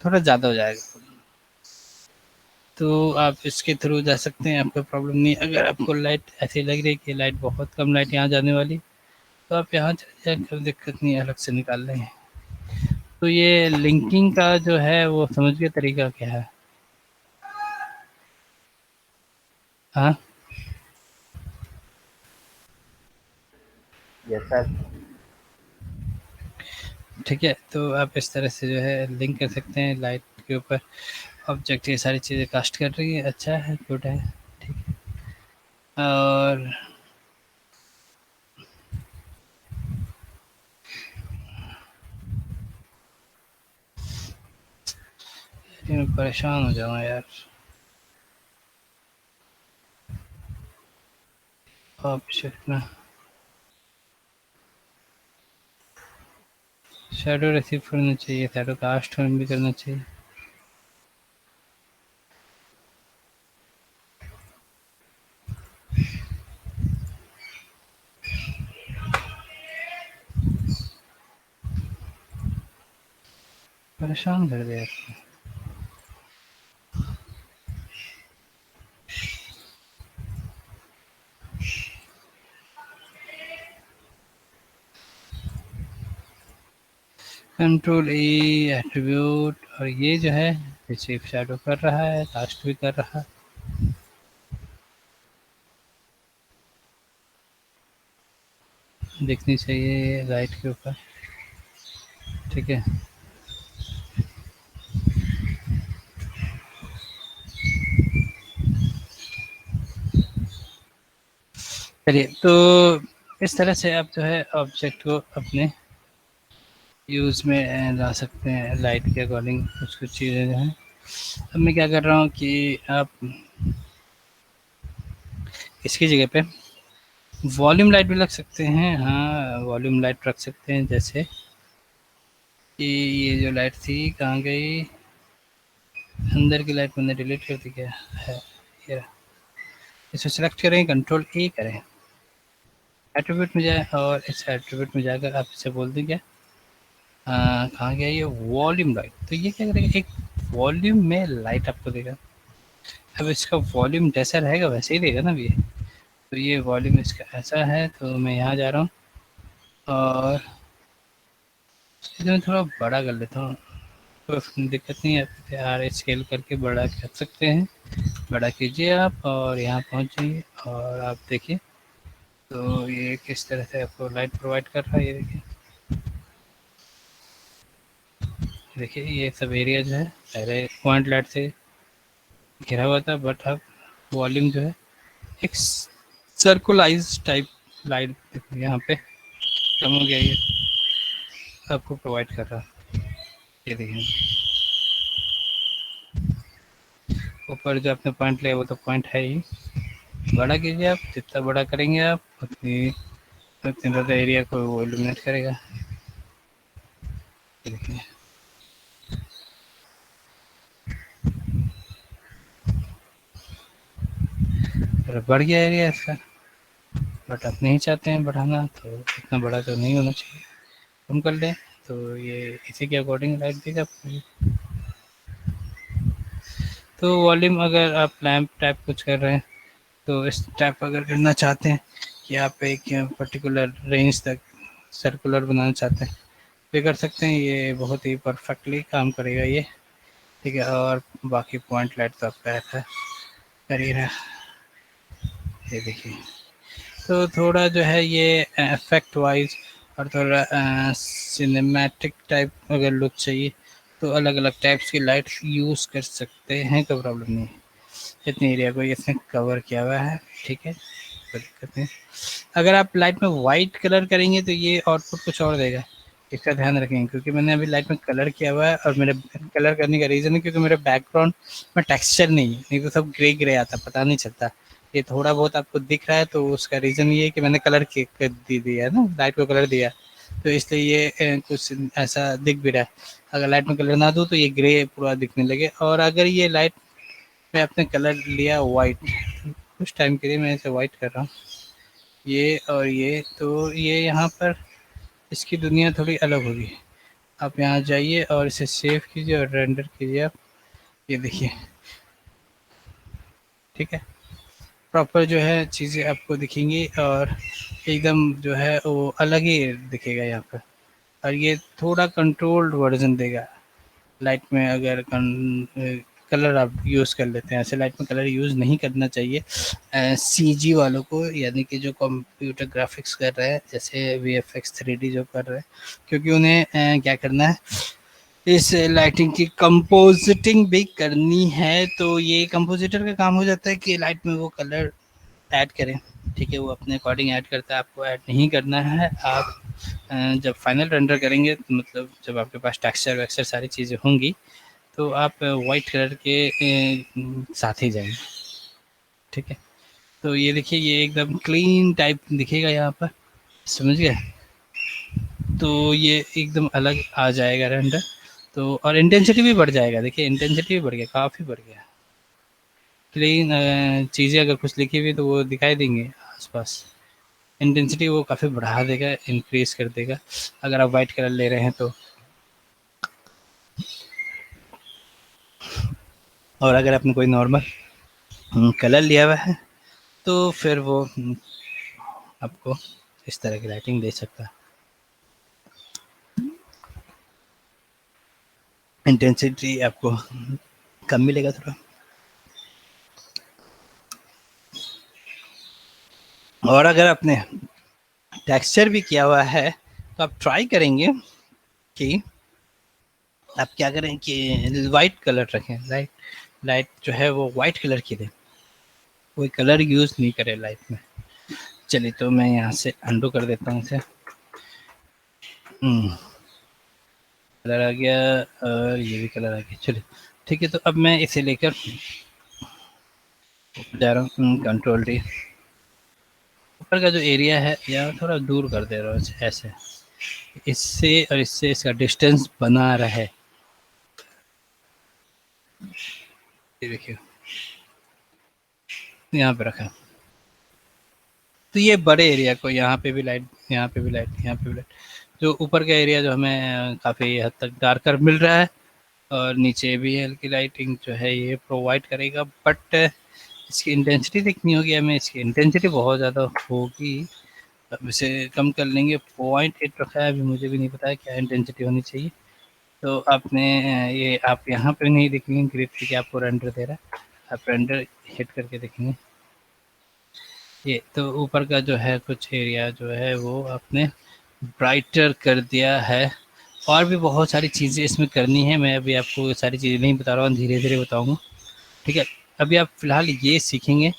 थोड़ा ज़्यादा हो जाएगा। तो आप इसके थ्रू जा सकते हैं, आपको प्रॉब्लम नहीं है। अगर आपको लाइट ऐसी लग रही है कि लाइट बहुत कम लाइट यहाँ जाने वाली, तो आप यहाँ चले जाए, कोई दिक्कत नहीं है, अलग से निकाल लेंगे। तो ये लिंकिंग का जो है वो समझ गए तरीका क्या है। हाँ, यस सर। ठीक है। तो आप इस तरह से जो है लिंक कर सकते हैं लाइट के ऊपर ऑब्जेक्ट, ये सारी चीज़ें कास्ट कर रही है, अच्छा है, गुड है, ठीक है। और मैं परेशान हो जाऊँ यार, ऑब्जेक्ट ना शैडो रिसीव करना चाहिए, शैडो कास्ट भी करना चाहिए। परेशान कर दिया इसने। कंट्रोल ई एट्रीब्यूट, और ये जो है रिसीव शैडो कर रहा है, कास्ट भी कर रहा है। दिखनी चाहिए राइट के ऊपर, ठीक है। चलिए, तो इस तरह से आप जो है ऑब्जेक्ट को अपने यूज़ में ला सकते हैं लाइट के अकॉर्डिंग। कुछ कुछ चीज़ें जो हैं, अब मैं क्या कर रहा हूँ कि आप इसकी जगह पे वॉल्यूम लाइट भी रख सकते हैं। हाँ, वॉल्यूम लाइट रख सकते हैं, जैसे कि ये जो लाइट थी कहाँ गई, अंदर की लाइट मैंने डिलीट कर दी क्या है, ये इसे सेलेक्ट करें, कंट्रोल ए करें, एट्रीब्यूट में जाए और इस एट्रीब्यूट में जाकर आप इसे बोल देंगे कहाँ गया ये वॉल्यूम लाइट। तो ये क्या करेगा, एक वॉल्यूम में लाइट आपको देगा। अब इसका वॉल्यूम जैसा रहेगा वैसे ही देगा ना ये। तो ये वॉल्यूम इसका ऐसा है, तो मैं यहाँ जा रहा हूँ और इसे मैं थोड़ा बड़ा कर लेता हूँ। कोई दिक्कत नहीं है, यार स्केल करके बड़ा कर सकते हैं। बड़ा कीजिए आप और यहाँ पहुँच जाइए और आप देखिए तो ये किस तरह से आपको लाइट प्रोवाइड कर रहा है। ये देखिए, देखिए ये सब एरिया जो है पहले पॉइंट लाइट से घिरा हुआ था, बट अब वॉल्यूम जो है एक सर्कुलाइज टाइप लाइट यहाँ पे कम हो गया, ये आपको प्रोवाइड कर रहा है। ये देखिए, ऊपर जो आपने पॉइंट लिया वो तो पॉइंट है ही। बड़ा कीजिए आप, जितना बड़ा करेंगे आप उतनी उतनी ज़्यादा एरिया को वो इल्यूमिनेट करेगा। ये देखिए, अगर बढ़ गया एरिया इसका, बट आप नहीं चाहते हैं बढ़ाना, तो इतना बड़ा तो नहीं होना चाहिए, कम कर लें। तो ये इसी के अकॉर्डिंग लाइट देगा आपको। तो वॉल्यूम अगर आप लैंप टाइप कुछ कर रहे हैं, तो इस टाइप अगर करना चाहते हैं कि आप एक पर्टिकुलर रेंज तक सर्कुलर बनाना चाहते हैं, तो कर सकते हैं। ये बहुत ही परफेक्टली काम करेगा ये, ठीक है। और बाकी पॉइंट लाइट तो आपका ऐसा कर ही रहा, ये देखिए। तो थोड़ा जो है ये इफेक्ट वाइज और थोड़ा सिनेमैटिक टाइप अगर लुक चाहिए, तो अलग अलग टाइप्स की लाइट यूज़ कर सकते हैं, कोई प्रॉब्लम नहीं है। इतनी एरिया को इसने कवर किया हुआ है, ठीक है, कोई दिक्कत नहीं। अगर आप लाइट में वाइट कलर करेंगे तो ये आउटपुट कुछ और देगा, इसका ध्यान रखेंगे। क्योंकि मैंने अभी लाइट में कलर किया हुआ है, और मेरे कलर करने का रीज़न है क्योंकि मेरा बैकग्राउंड में टेक्सचर नहीं है, नहीं तो सब ग्रे ग्रे आता, पता नहीं चलता। ये थोड़ा बहुत आपको दिख रहा है, तो उसका रीज़न ये है कि मैंने कलर कर दिया है ना, लाइट को कलर दिया, तो इसलिए ये कुछ ऐसा दिख भी रहा है। अगर लाइट में कलर ना दूँ तो ये ग्रे पूरा दिखने लगे। और अगर ये लाइट में आपने कलर लिया वाइट, कुछ टाइम के लिए मैं इसे वाइट कर रहा हूँ, ये और ये, तो ये यहाँ पर इसकी दुनिया थोड़ी अलग होगी। आप यहाँ जाइए और इसे सेव कीजिए और रेंडर कीजिए आप, ये देखिए, ठीक है। प्रॉपर जो है चीज़ें आपको दिखेंगी और एकदम जो है वो अलग ही दिखेगा यहाँ पर। और ये थोड़ा कंट्रोल्ड वर्जन देगा। लाइट में अगर कलर आप यूज़ कर लेते हैं, ऐसे लाइट में कलर यूज़ नहीं करना चाहिए सीजी वालों को, यानी कि जो कंप्यूटर ग्राफिक्स कर रहे हैं, जैसे वीएफएक्स 3D जो कर रहे हैं, क्योंकि उन्हें क्या करना है, इस लाइटिंग की कंपोजिटिंग भी करनी है। तो ये कंपोजिटर का काम हो जाता है कि लाइट में वो कलर ऐड करें, ठीक है। वो अपने अकॉर्डिंग ऐड करता है, आपको ऐड नहीं करना है। आप जब फाइनल रेंडर करेंगे, तो मतलब जब आपके पास टेक्सचर वेक्सचर सारी चीज़ें होंगी, तो आप वाइट कलर के साथ ही जाएंगे, ठीक है। तो ये देखिए, ये एकदम क्लीन टाइप दिखेगा यहाँ पर, समझ गए। तो ये एकदम अलग आ जाएगा रेंडर। तो और इंटेंसिटी भी बढ़ जाएगा, देखिए इंटेंसिटी भी बढ़ गया, काफ़ी बढ़ गया। क्लीन चीज़ें अगर कुछ लिखी हुई तो वो दिखाई देंगे आसपास। इंटेंसिटी वो काफ़ी बढ़ा देगा, इंक्रीज़ कर देगा, अगर आप वाइट कलर ले रहे हैं तो। और अगर आपने कोई नॉर्मल कलर लिया हुआ है तो फिर वो आपको इस तरह की लाइटिंग दे सकता है। इंटेंसिटी आपको कम मिलेगा थोड़ा। और अगर आपने टेक्सचर भी किया हुआ है तो आप ट्राई करेंगे कि आप क्या करें कि वाइट कलर रखें, लाइट लाइट जो है वो वाइट कलर की दें, कोई कलर यूज़ नहीं करें लाइट में। चलिए तो मैं यहाँ से अंडू कर देता हूँ इसे। कलर आ गया और ये भी कलर आ गया। चलिए ठीक है, तो अब मैं इसे लेकर जा रहा हूँ कंट्रोल डी। ऊपर का जो एरिया है यहाँ थोड़ा दूर कर दे रहा हूँ ऐसे, इससे और इससे इसका डिस्टेंस बना रहे। ये देखिए यहाँ पे रखा, तो ये बड़े एरिया को यहाँ पे भी लाइट, यहाँ पे भी लाइट, यहाँ पे भी लाइट, जो ऊपर का एरिया जो हमें काफ़ी हद तक डार्कर मिल रहा है और नीचे भी हल्की लाइटिंग जो है ये प्रोवाइड करेगा। बट इसकी इंटेंसिटी देखनी होगी हमें, इसकी इंटेंसिटी बहुत ज़्यादा होगी। अब इसे कम कर लेंगे, 0.8 रखा है, अभी मुझे भी नहीं पता है क्या इंटेंसिटी होनी चाहिए। तो आपने ये आप यहाँ पे नहीं देखेंगे ग्रिप कि आपको रेंडर दे रहा है, आप रेंडर हिट करके देखेंगे। ये तो ऊपर का जो है कुछ एरिया जो है वो आपने ब्राइटर कर दिया है। और भी बहुत सारी चीज़ें इसमें करनी है, मैं अभी आपको सारी चीज़ें नहीं बता रहा हूँ, धीरे धीरे बताऊँगा। ठीक है, अभी आप फ़िलहाल ये सीखेंगे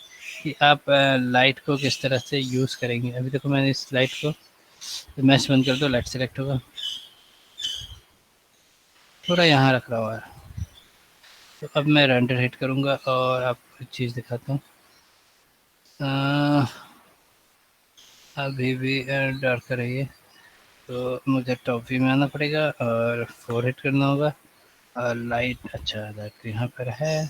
कि आप लाइट को किस तरह से यूज़ करेंगे। अभी देखो मैंने इस लाइट को मैश बंद कर दो, लाइट सेलेक्ट होगा, थोड़ा यहाँ रख रहा हुआ है। तो अब मैं रेंडर हिट करूँगा और आपको एक चीज़ दिखाता हूँ। अभी भी डार्कर है ये, तो मुझे टॉप व्यू में आना पड़ेगा और 4 हिट करना होगा। और लाइट, अच्छा लाइट यहाँ पर है।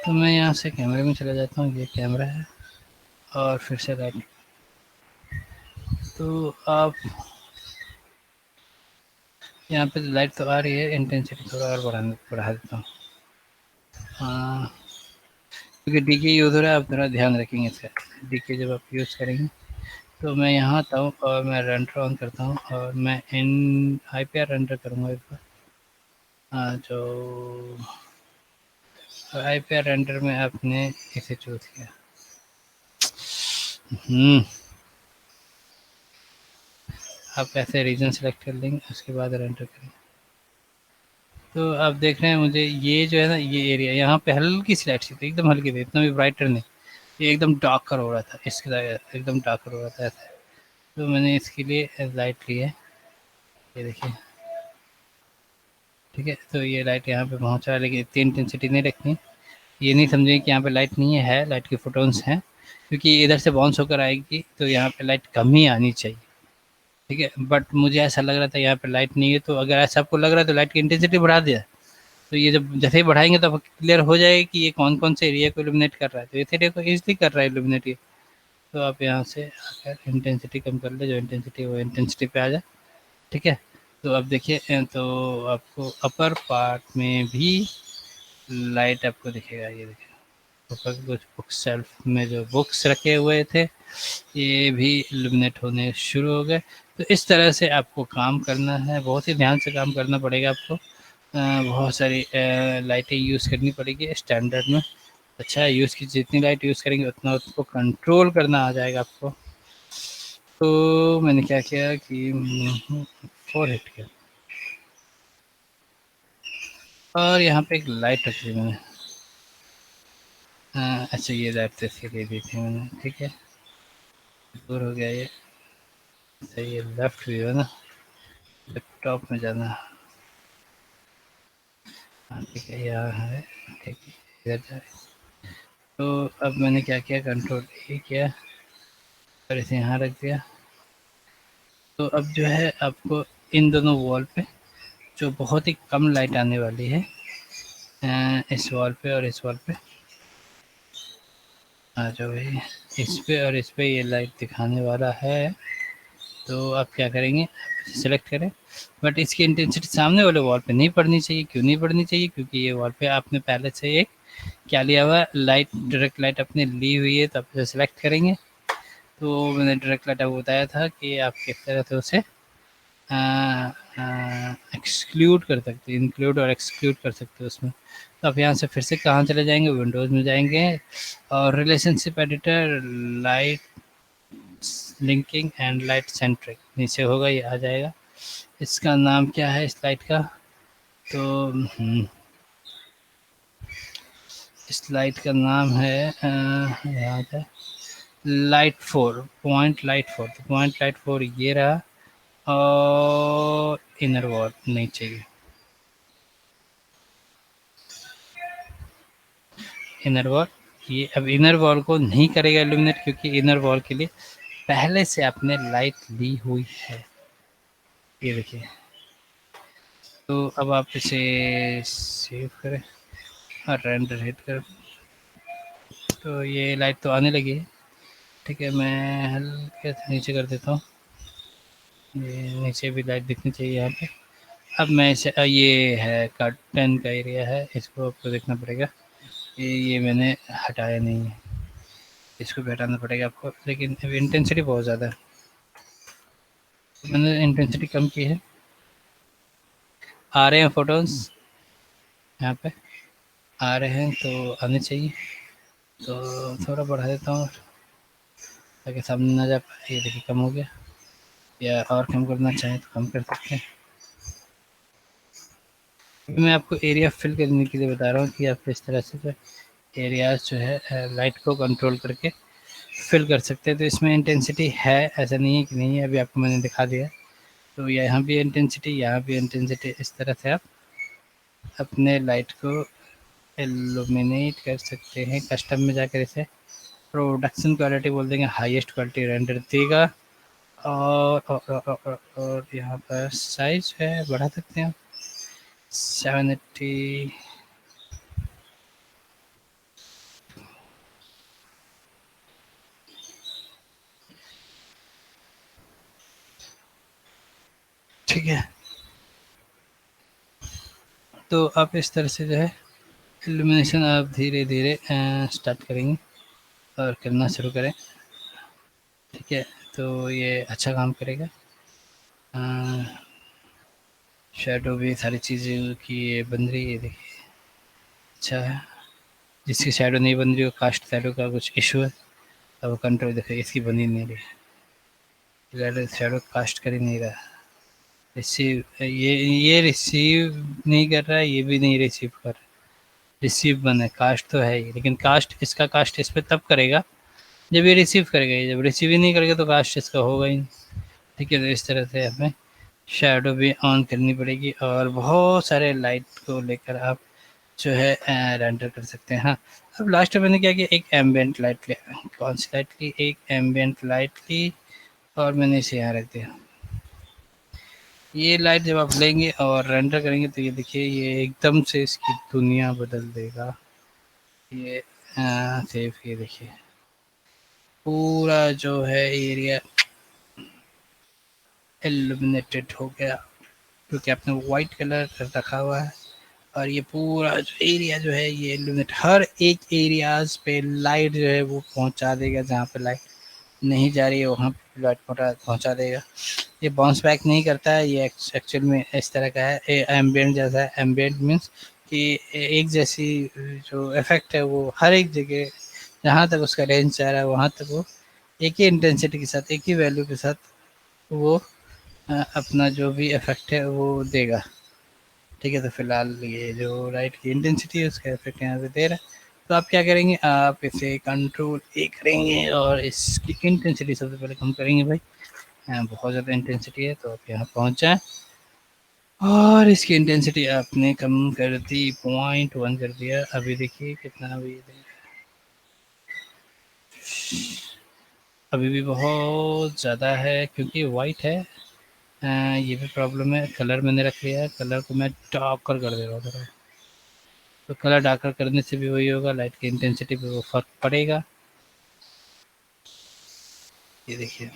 तो मैं यहाँ से कैमरे में चला जाता हूँ, ये कैमरा है और फिर से लाइट। तो आप यहाँ पे लाइट तो आ रही है, इंटेंसिटी थोड़ा और बढ़ा देता हूँ। हाँ, क्योंकि डीके यूज़ हो रहा है, आप थोड़ा ध्यान रखेंगे इसका। डीके जब आप यूज़ करेंगे तो मैं यहाँ आता हूँ और मैं रेंडर ऑन करता हूँ और मैं इन हाई पे रेंडर करूँगा एक बार। जो हाई पे रेंडर में आपने इसे चूज़ किया। आप ऐसे रीजन सेलेक्ट कर लेंगे, उसके बाद रेंडर करेंगे। तो आप देख रहे हैं मुझे ये जो है ना, ये एरिया यहाँ पे हल्की सी लाइट सी थी, एकदम हल्की थी, इतना भी ब्राइटर नहीं, ये एकदम डार्कर हो रहा था, इसके एकदम डार्कर हो रहा था ऐसा। तो मैंने इसके लिए लाइट ली है, ये देखिए। ठीक है, तो ये लाइट यहाँ पे पहुँचा है, लेकिन इतनी इंटेंसिटी नहीं रखनी। ये नहीं समझें कि यहाँ पे लाइट नहीं है, लाइट के फोटोन्स हैं, क्योंकि इधर से बाउंस होकर आएगी तो यहाँ पे लाइट कम ही आनी चाहिए। ठीक है, बट मुझे ऐसा लग रहा था यहाँ पे लाइट नहीं है, तो अगर ऐसा आपको लग रहा है तो लाइट की इंटेंसिटी बढ़ा दिया। तो ये जब जैसे ही बढ़ाएंगे तो क्लियर हो जाएगा कि ये कौन कौन से एरिया को इल्यूमिनेट कर रहा है। तो इस एरिया को ईजिली कर रहा है इल्यूमिनेट ये। तो आप यहाँ से आकर इंटेंसिटी कम कर ले, जो इंटेंसिटी वो इंटेंसिटी पे आ जाए। ठीक है, तो अब देखिए, तो आपको अपर पार्ट में भी लाइट आपको दिखेगा, ये देखिए ऊपर कुछ बुक शेल्फ में जो बुक्स रखे हुए थे ये भी इल्यूमिनेट होने शुरू हो गए। तो इस तरह से आपको काम करना है, बहुत ही ध्यान से काम करना पड़ेगा आपको। बहुत सारी लाइटें यूज़ करनी पड़ेगी स्टैंडर्ड में। अच्छा यूज़ की, जितनी लाइट यूज़ करेंगे उतना उसको कंट्रोल करना आ जाएगा आपको। तो मैंने क्या किया कि 4 हिट किया और यहाँ पे एक लाइट रखी थी मैंने। अच्छा ये लाइट तो इसके लिए दी थी मैंने। ठीक है, दूर हो गया ये, सही है, लेफ्ट व्यू है ना, लैपटॉप में जाना। हाँ ठीक है, यहाँ है, ठीक है, इधर जाए। तो अब मैंने क्या किया, कंट्रोल ए किया और इसे यहाँ रख दिया। तो अब जो है आपको इन दोनों वॉल पे जो बहुत ही कम लाइट आने वाली है, इस वॉल पे और इस वॉल पे, आ जाओ भाई, इस पे और इस पे ये लाइट दिखाने वाला है। तो आप क्या करेंगे, सेलेक्ट करें, बट इसकी इंटेंसिटी सामने वाले वॉल पे नहीं पड़नी चाहिए। क्यों नहीं पड़नी चाहिए? क्योंकि ये वॉल पे आपने पहले से एक क्या लिया हुआ, लाइट, डायरेक्ट लाइट अपने ली हुई है। तो आप इसे सेलेक्ट करेंगे। तो मैंने डायरेक्ट लाइट आपको बताया था कि आप किस तरह से उसे एक्सक्लूड कर सकते हैं, इंक्लूड और एक्सक्लूड कर सकते हो उसमें। तो आप यहाँ से फिर से कहाँ चले जाएंगे, विंडोज़ में जाएंगे और relationship editor, light linking and light centric नीचे होगा, ये आ जाएगा। इसका नाम क्या है इस लाइट का? तो इस लाइट का नाम है यहाँ का लाइट 4, पॉइंट लाइट 4। तो पॉइंट लाइट 4 ये रहा, और इनर वॉल नहीं चाहिए। इनर वॉल, ये अब इनर वॉल को नहीं करेगा इल्यूमिनेट, क्योंकि इनर वॉल के लिए पहले से आपने लाइट ली हुई है। ये देखिए। तो अब आप इसे सेव करें और रेंडर हिट करें। तो ये लाइट तो आने लगी है। ठीक है, मैं हल्के से नीचे कर देता हूँ, ये नीचे भी लाइट दिखनी चाहिए यहाँ पे। अब मैं इसे ये है कर्टन का एरिया है, इसको आपको देखना पड़ेगा। ये मैंने हटाया नहीं है, इसको भी हटाना पड़ेगा आपको। लेकिन अभी इंटेंसिटी बहुत ज़्यादा है, तो मैंने इंटेंसिटी कम की है। आ रहे हैं फोटोज़ यहाँ पे, आ रहे हैं तो आने चाहिए। तो थोड़ा बढ़ा देता हूँ ताकि सामने ना जा पाए। ये देखिए कम हो गया, या और कम करना चाहें तो कम कर सकते हैं। मैं आपको एरिया फिल करने के लिए बता रहा हूँ कि आप इस तरह से जो एरियाज जो है लाइट को कंट्रोल करके फिल कर सकते हैं। तो इसमें इंटेंसिटी है, ऐसा नहीं है कि नहीं है, अभी आपको मैंने दिखा दिया। तो यहाँ भी इंटेंसिटी, यहाँ भी इंटेंसिटी, इस तरह से आप अपने लाइट को इल्यूमिनेट कर सकते हैं। कस्टम में जाकर इसे प्रोडक्शन क्वालिटी बोल देंगे, हाईएस्ट क्वालिटी रेंडर देगा। और यहाँ पर साइज है, बढ़ा सकते हैं 780। ठीक है, तो आप इस तरह से जो है इल्यूमिनेशन आप धीरे धीरे स्टार्ट करेंगे और करना शुरू करें। ठीक है, तो ये अच्छा काम करेगा। शेडो भी सारी चीज़ें की ये बन रही है, देखिए अच्छा है। जिसकी शेडो नहीं बन रही हो, कास्ट शेडो का कुछ इशू है, अब वो कंट्रोल देखिए इसकी बनी नहीं रही, शेडो कास्ट कर ही नहीं रहा। रिसीव, ये रिसीव नहीं कर रहा है, ये भी नहीं रिसीव कर रहा। रिसीव बन है, कास्ट तो है ही, लेकिन कास्ट, इसका कास्ट इस पर तब करेगा जब ये रिसीव करेगा। जब रिसीव ही नहीं करेगा तो कास्ट इसका होगा ही नहीं। ठीक है, तो इस तरह से हमें शेडो भी ऑन करनी पड़ेगी, और बहुत सारे लाइट को लेकर आप जो है रेंडर कर सकते हैं। हाँ, अब लास्ट में मैंने क्या किया, एक एम्बियंट लाइट लिया। कौन सी लाइट ली? एक एम्बियंट लाइट ली, और मैंने इसे यहाँ रख दिया। ये लाइट जब आप लेंगे और रेंडर करेंगे तो ये देखिए, ये एकदम से इसकी दुनिया बदल देगा। ये सेव, ये देखिए पूरा जो है एरिया इल्यूमिनेटेड हो गया, क्योंकि आपने वाइट कलर रखा हुआ है। और ये पूरा जो एरिया जो है ये इल्यूमिनेट, हर एक एरियाज पे लाइट जो है वो पहुंचा देगा। जहाँ पे लाइट नहीं जा रही है वहाँ पे लाइट पहुंचा देगा। ये बाउंस बैक नहीं करता है, ये एक्चुअल में इस तरह का है, एम्बियंट जैसा है। एम्बियंट मीन्स कि एक जैसी जो इफेक्ट है वो हर एक जगह, जहाँ तक उसका रेंज जा रहा है वहाँ तक वो एक ही इंटेंसिटी के साथ, एक ही वैल्यू के साथ वो अपना जो भी इफेक्ट है वो देगा। ठीक है, तो फिलहाल ये जो लाइट की इंटेंसिटी है उसका इफेक्ट यहाँ पे दे रहा है। तो आप क्या करेंगे, आप इसे कंट्रोल ए करेंगे और इसकी इंटेंसिटी सबसे पहले कम करेंगे भाई। बहुत ज़्यादा इंटेंसिटी है, तो आप यहाँ पहुँच जाए और इसकी इंटेंसिटी आपने कम कर दी, 0.1 कर दिया। अभी देखिए कितना, अभी भी बहुत ज़्यादा है क्योंकि वाइट है। ये भी प्रॉब्लम है। कलर मैंने रख लिया है, कलर को मैं डार्कर कर दे रहा हूँ थोड़ा। तो कलर डार्कर करने से भी वही होगा, लाइट की इंटेंसिटी पे वो फ़र्क पड़ेगा। ये देखिए,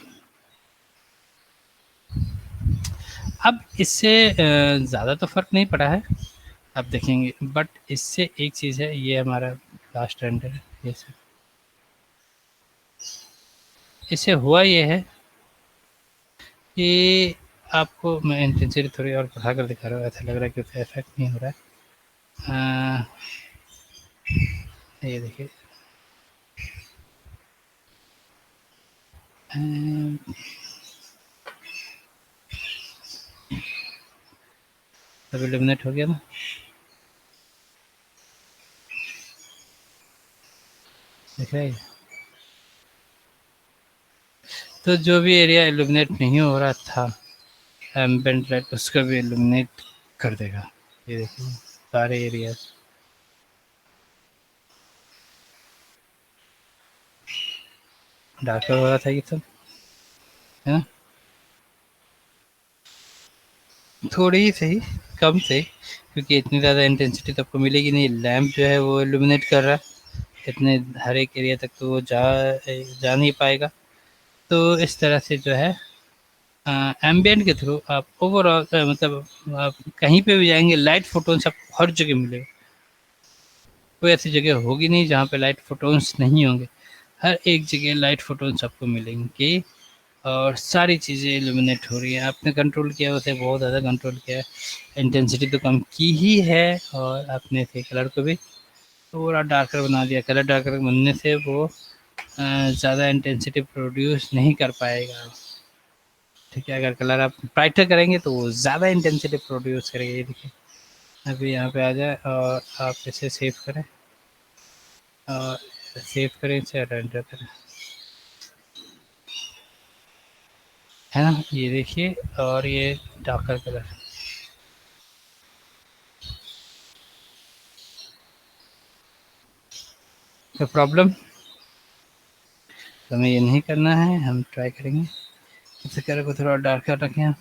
अब इससे ज़्यादा तो फ़र्क नहीं पड़ा है, आप देखेंगे, बट इससे एक चीज़ है, ये हमारा लास्ट रेंडर है, ये सर, इससे हुआ ये है कि आपको मैं इंटेंसिटी थोड़ी और बढ़ा कर दिखा रहा हूँ, ऐसा लग रहा है कि उसका इफेक्ट नहीं हो रहा है। ये देखिए, अब इल्यूमिनेट हो गया ना, दिख रहा है ये? तो जो भी एरिया इल्यूमिनेट नहीं हो रहा था एम्बिएंट लाइट, उसका भी इल्यूमिनेट कर देगा। ये देखिए, सारे एरियाज डार्क हो रहा था ये सब, है ना, थोड़ी ही सही, कम सही, क्योंकि इतनी ज़्यादा इंटेंसिटी तो आपको मिलेगी नहीं। लैंप जो है वो इल्यूमिनेट कर रहा है, इतने हर एक एरिया तक तो वो जा नहीं पाएगा। तो इस तरह से जो है एम्बिएंट के थ्रू आप ओवरऑल मतलब आप कहीं पे भी जाएंगे, लाइट फोटोन्स आपको हर जगह मिलेगा। कोई ऐसी जगह होगी नहीं जहाँ पे लाइट फोटोन्स नहीं होंगे, हर एक जगह लाइट फोटोन्स आपको मिलेंगे और सारी चीज़ें इल्यूमिनेट हो रही हैं। आपने कंट्रोल किया, उसे बहुत ज़्यादा कंट्रोल किया है, इंटेंसिटी तो कम की ही है, और आपने इसे कलर को भी थोड़ा डार्कर बना दिया। कलर डार्कर बनने से वो ज़्यादा इंटेंसिटी प्रोड्यूस नहीं कर पाएगा, ठीक है। अगर कलर आप ब्राइटर करेंगे तो वो ज़्यादा इंटेंसिटी प्रोड्यूस करेगा। ये देखिए, अभी यहाँ पे आ जाए और आप इसे सेव करें, और सेव करें, इसे रेंडर करें, है ना, ये देखिए, और ये डार्कर कलर, तो प्रॉब्लम, तो हमें ये नहीं करना है। हम ट्राई करेंगे इस कलर को थोड़ा डार्कर रखें।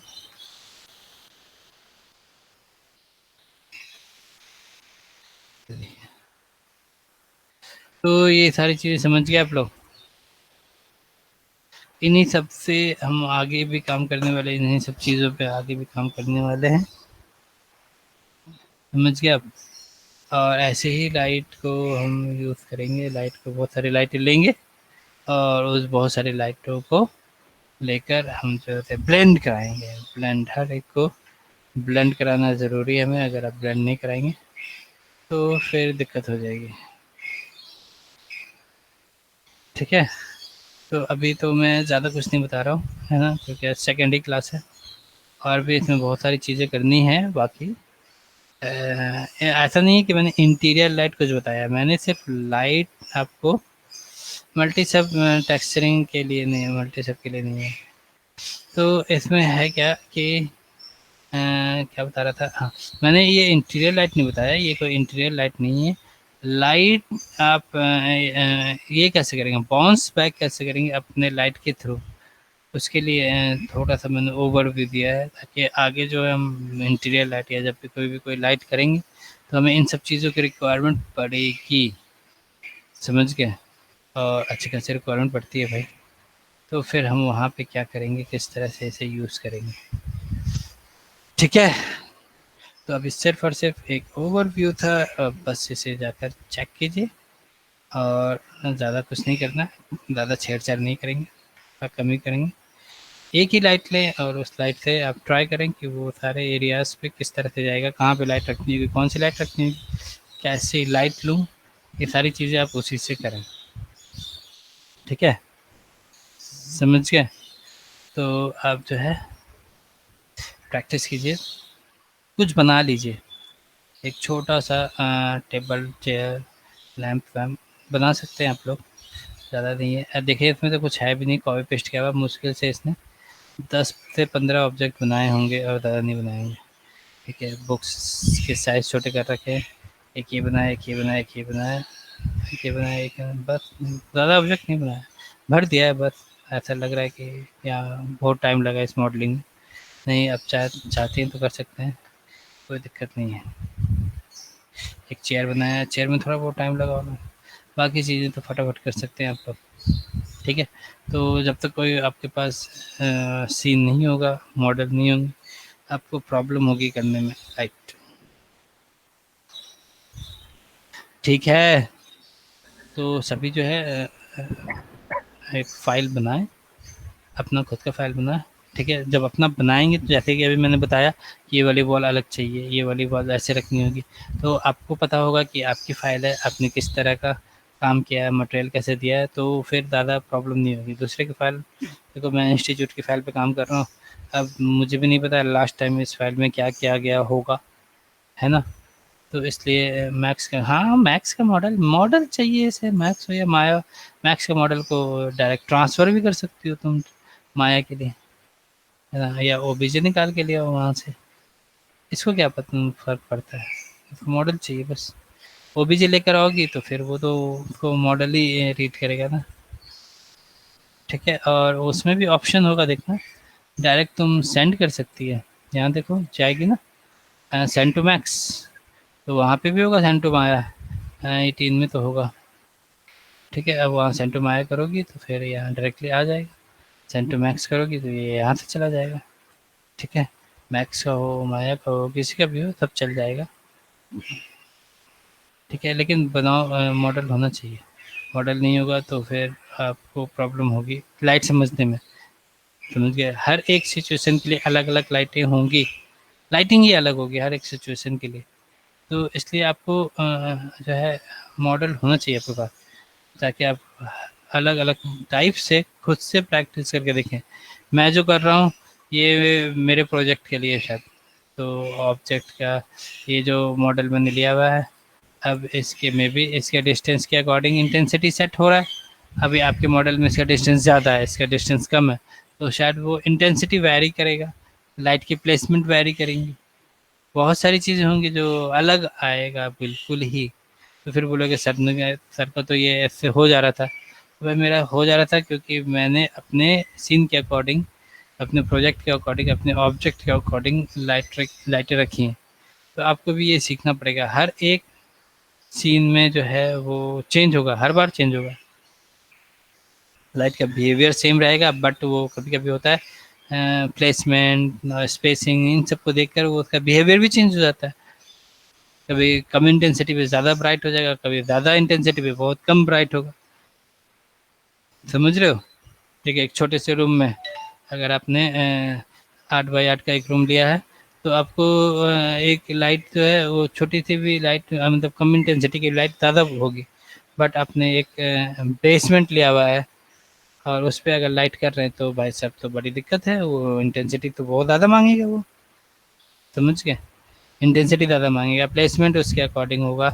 तो ये सारी चीज़ें समझ गए आप लोग, इन्हीं सब से हम आगे भी काम करने वाले, इन्हीं सब चीज़ों पे आगे भी काम करने वाले हैं, समझ गए आप। और ऐसे ही लाइट को हम यूज़ करेंगे, लाइट को बहुत सारी लाइटें लेंगे और उस बहुत सारी लाइटों को लेकर हम जो है ब्लेंड कराएंगे। ब्लेंड, हर एक को ब्लेंड कराना ज़रूरी है हमें, अगर आप ब्लेंड नहीं कराएंगे तो फिर दिक्कत हो जाएगी, ठीक है। तो अभी तो मैं ज़्यादा कुछ नहीं बता रहा हूँ, है ना, क्योंकि सेकेंड ही क्लास है और भी इसमें बहुत सारी चीज़ें करनी है बाकी। ऐसा नहीं है कि मैंने इंटीरियर लाइट कुछ बताया, मैंने सिर्फ लाइट आपको मल्टी सब टेक्सचरिंग के लिए नहीं है, मल्टी सब के लिए नहीं है। तो इसमें है क्या कि क्या बता रहा था, हाँ, मैंने ये इंटीरियर लाइट नहीं बताया, ये कोई इंटीरियर लाइट नहीं है। लाइट आप ये कैसे करेंगे, बाउंस बैक कैसे करेंगे अपने लाइट के थ्रू, उसके लिए थोड़ा सा मैंने ओवरव्यू दिया है, ताकि आगे जो है हम इंटीरियर लाइट या जब भी कोई लाइट करेंगे तो हमें इन सब चीज़ों की रिक्वायरमेंट पड़ेगी, समझ गए। और अच्छी खासी रिक्वायरमेंट पड़ती है भाई, तो फिर हम वहाँ पे क्या करेंगे, किस तरह से इसे यूज़ करेंगे, ठीक है। तो अभी सिर्फ और सिर्फ एक ओवरव्यू था, बस इसे जाकर चेक कीजिए और ज़्यादा कुछ नहीं करना, ज़्यादा छेड़छाड़ नहीं करेंगे, कम ही करेंगे। एक ही लाइट लें और उस लाइट से आप ट्राई करें कि वो सारे एरियाज़ पे किस तरह से जाएगा, कहाँ पे लाइट रखनी है, कौन सी लाइट रखनी है, कैसी लाइट लूँ, ये सारी चीज़ें आप उसी से करें, ठीक है, समझ गए। तो आप जो है प्रैक्टिस कीजिए, कुछ बना लीजिए, एक छोटा सा टेबल चेयर लैंप वैम्प बना सकते हैं आप लोग, ज़्यादा नहीं है। देखिए इसमें तो कुछ है भी नहीं, कॉपी पेस्ट किया हुआ, मुश्किल से इसने 10 से 15 ऑब्जेक्ट बनाए होंगे और ज़्यादा नहीं बनाए होंगे, ठीक है। बुक्स के साइज़ छोटे कर रखे हैं, एक ये बनाया, एक ये बनाया, एक ये बनाया, एक ये बनाया, एक बस, ज़्यादा ऑब्जेक्ट नहीं बनाया, भर दिया है बस। ऐसा लग रहा है कि यहाँ बहुत टाइम लगा इस मॉडलिंग में, नहीं आप चाहते हैं तो कर सकते हैं, कोई दिक्कत नहीं है। एक चेयर बनाया, चेयर में थोड़ा बहुत टाइम लगा होगा, बाकी चीज़ें तो फटाफट कर सकते हैं आप लोग, ठीक है। तो जब तक कोई आपके पास सीन नहीं होगा, मॉडल नहीं होंगे, आपको प्रॉब्लम होगी करने में। राइट, ठीक है। तो सभी जो है एक फ़ाइल बनाएं, अपना खुद का फ़ाइल बनाएं। ठीक है, जब अपना बनाएंगे तो जैसे कि अभी मैंने बताया कि ये वाली वॉल अलग चाहिए, ये वाली वॉल ऐसे रखनी होगी, तो आपको पता होगा कि आपकी फ़ाइल है, आपने किस तरह का काम किया है, मटेरियल कैसे दिया है, तो फिर ज़्यादा प्रॉब्लम नहीं होगी। दूसरे की फ़ाइल, देखो मैं इंस्टीट्यूट की फ़ाइल पे काम कर रहा हूँ, अब मुझे भी नहीं पता लास्ट टाइम इस फ़ाइल में क्या किया गया होगा, है ना? तो इसलिए मैक्स का, हाँ, मैक्स का मॉडल मॉडल चाहिए इसे, मैक्स हो या माया, मैक्स के मॉडल को डायरेक्ट ट्रांसफ़र भी कर सकती हो तुम माया के लिए, है ना? या ओबीजे निकाल के ले आओ वहाँ से, इसको क्या पता फ़र्क पड़ता है, इसको मॉडल चाहिए बस। ओबीजे लेकर आओगी तो फिर वो तो उसको मॉडल ही रीड करेगा ना। ठीक है, और उसमें भी ऑप्शन होगा देखना, डायरेक्ट तुम सेंड कर सकती है, यहाँ देखो जाएगी ना सेंड टू मैक्स, तो वहाँ पे भी होगा सेंड टू माया, 18 में तो होगा। ठीक है, अब वहाँ सेंड टू माया करोगी तो फिर यहाँ डायरेक्टली आ जाएगा, सेंड टू मैक्स करोगी तो ये यहाँ से चला जाएगा। ठीक है, मैक्स का हो, माया का हो, किसी का भी हो, सब चल जाएगा। ठीक है, लेकिन बनाओ मॉडल होना चाहिए, मॉडल नहीं होगा तो फिर आपको प्रॉब्लम होगी लाइट समझने में। समझ गए, हर एक सिचुएशन के लिए अलग अलग लाइटें होंगी, लाइटिंग ही अलग होगी हर एक सिचुएशन के लिए। तो इसलिए आपको जो है मॉडल होना चाहिए आपके पास, ताकि आप अलग अलग टाइप से खुद से प्रैक्टिस करके देखें। मैं जो कर रहा हूँ ये मेरे प्रोजेक्ट के लिए शायद, तो ऑब्जेक्ट का ये जो मॉडल मैंने लिया हुआ है, अब इसके में भी इसके डिस्टेंस के अकॉर्डिंग इंटेंसिटी सेट हो रहा है। अभी आपके मॉडल में इसका डिस्टेंस ज़्यादा है, इसका डिस्टेंस कम है, तो शायद वो इंटेंसिटी वैरी करेगा, लाइट की प्लेसमेंट वैरी करेंगी, बहुत सारी चीज़ें होंगी जो अलग आएगा बिल्कुल ही। तो फिर बोलोगे सर ने, सर का तो ये ऐसे हो जा रहा था, तो भाई मेरा हो जा रहा था क्योंकि मैंने अपने सीन के अकॉर्डिंग, अपने प्रोजेक्ट के अकॉर्डिंग, अपने ऑब्जेक्ट के अकॉर्डिंग लाइटें रखी हैं। तो आपको भी ये सीखना पड़ेगा, हर एक सीन में जो है वो चेंज होगा, हर बार चेंज होगा। लाइट का बिहेवियर सेम रहेगा, बट वो कभी कभी होता है प्लेसमेंट, स्पेसिंग, इन सबको देखकर वो उसका बिहेवियर भी चेंज हो जाता है। कभी कम इंटेंसिटी पे ज़्यादा ब्राइट हो जाएगा, कभी ज़्यादा इंटेंसिटी पे बहुत कम ब्राइट होगा। समझ रहे हो? ठीक है, एक छोटे से रूम में अगर आपने 8 बाई 8 का एक रूम लिया है, तो आपको एक लाइट जो है वो छोटी सी भी लाइट, मतलब कम इंटेंसिटी की लाइट ज़्यादा होगी, बट आपने एक बेसमेंट लिया हुआ है और उस पे अगर लाइट कर रहे हैं तो भाई साहब तो बड़ी दिक्कत है, वो इंटेंसिटी तो बहुत ज़्यादा मांगेगा वो। समझ गए, इंटेंसिटी ज़्यादा मांगेगा, प्लेसमेंट उसके अकॉर्डिंग होगा,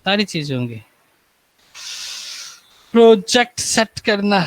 सारी चीज़ें होंगी। प्रोजेक्ट सेट करना,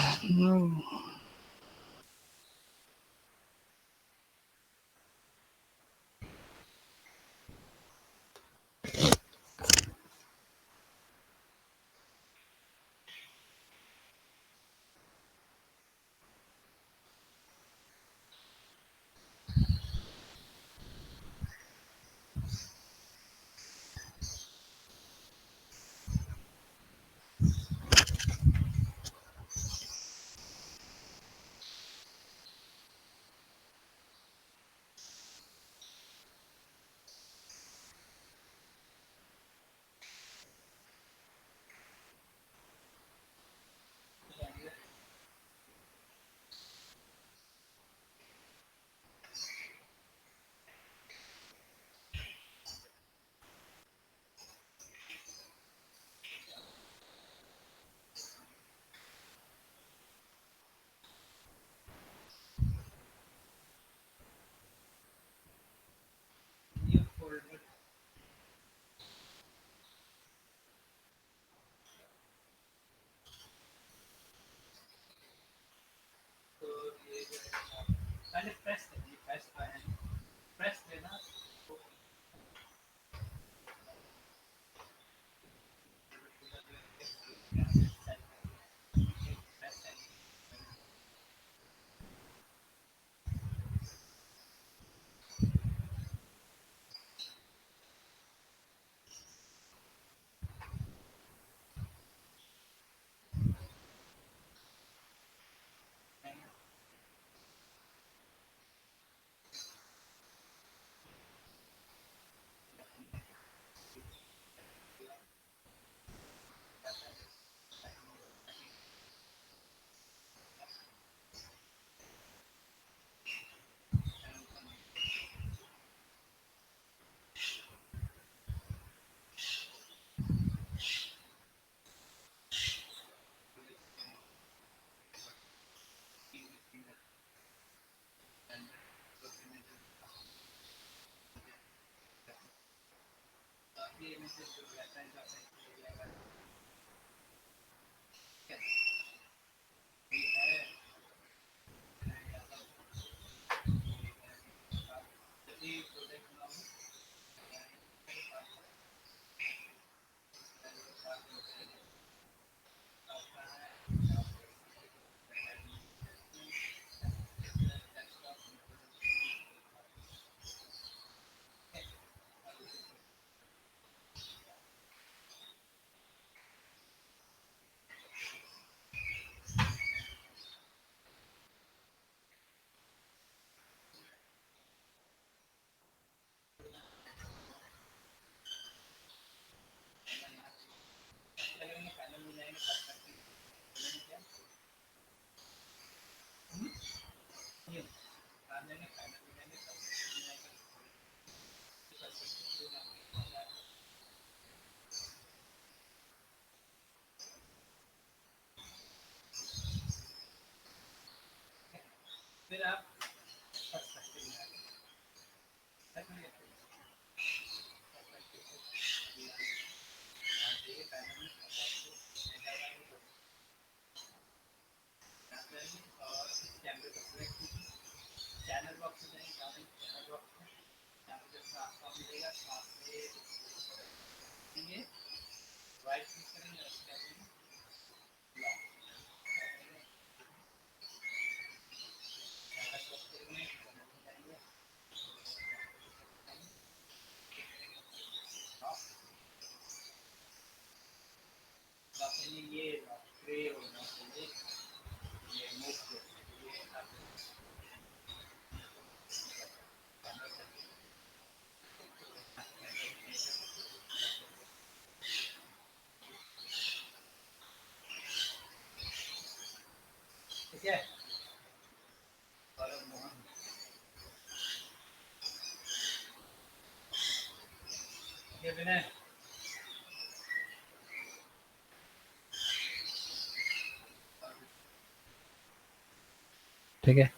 ठीक है,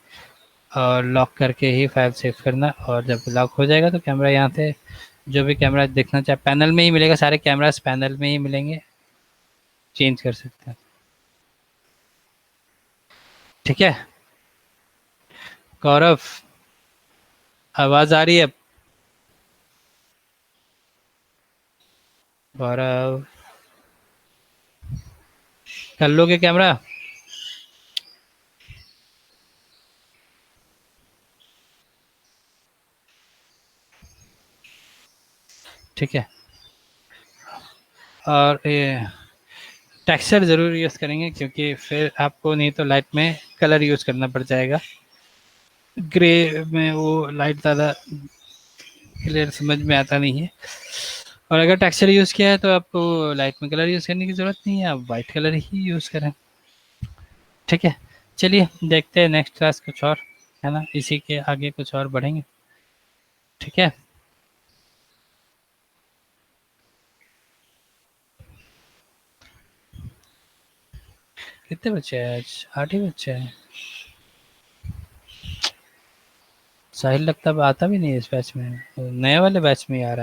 और लॉक करके ही फाइल सेव करना। और जब लॉक हो जाएगा तो कैमरा यहाँ से जो भी कैमरा देखना चाहे पैनल में ही मिलेगा, सारे कैमरास पैनल में ही मिलेंगे, चेंज कर सकते हैं। ठीक है गौरव, आवाज आ रही है? गौरव कर लोगे कैमरा? ठीक है, और ये टेक्सचर ज़रूर यूज़ करेंगे क्योंकि फिर आपको नहीं तो लाइट में कलर यूज़ करना पड़ जाएगा। ग्रे में वो लाइट ज़्यादा क्लियर समझ में आता नहीं है, और अगर टेक्सचर यूज़ किया है तो आपको लाइट में कलर यूज़ करने की ज़रूरत नहीं है, आप वाइट कलर ही यूज़ करें। ठीक है, चलिए देखते हैं नेक्स्ट क्लास कुछ और, है ना, इसी के आगे कुछ और बढ़ेंगे। ठीक है, कितने बच्चे हैं आज? 8 ही बच्चे हैं। साहिल लगता है आता भी नहीं है इस बैच में, नए वाले बैच में ही आ रहा है।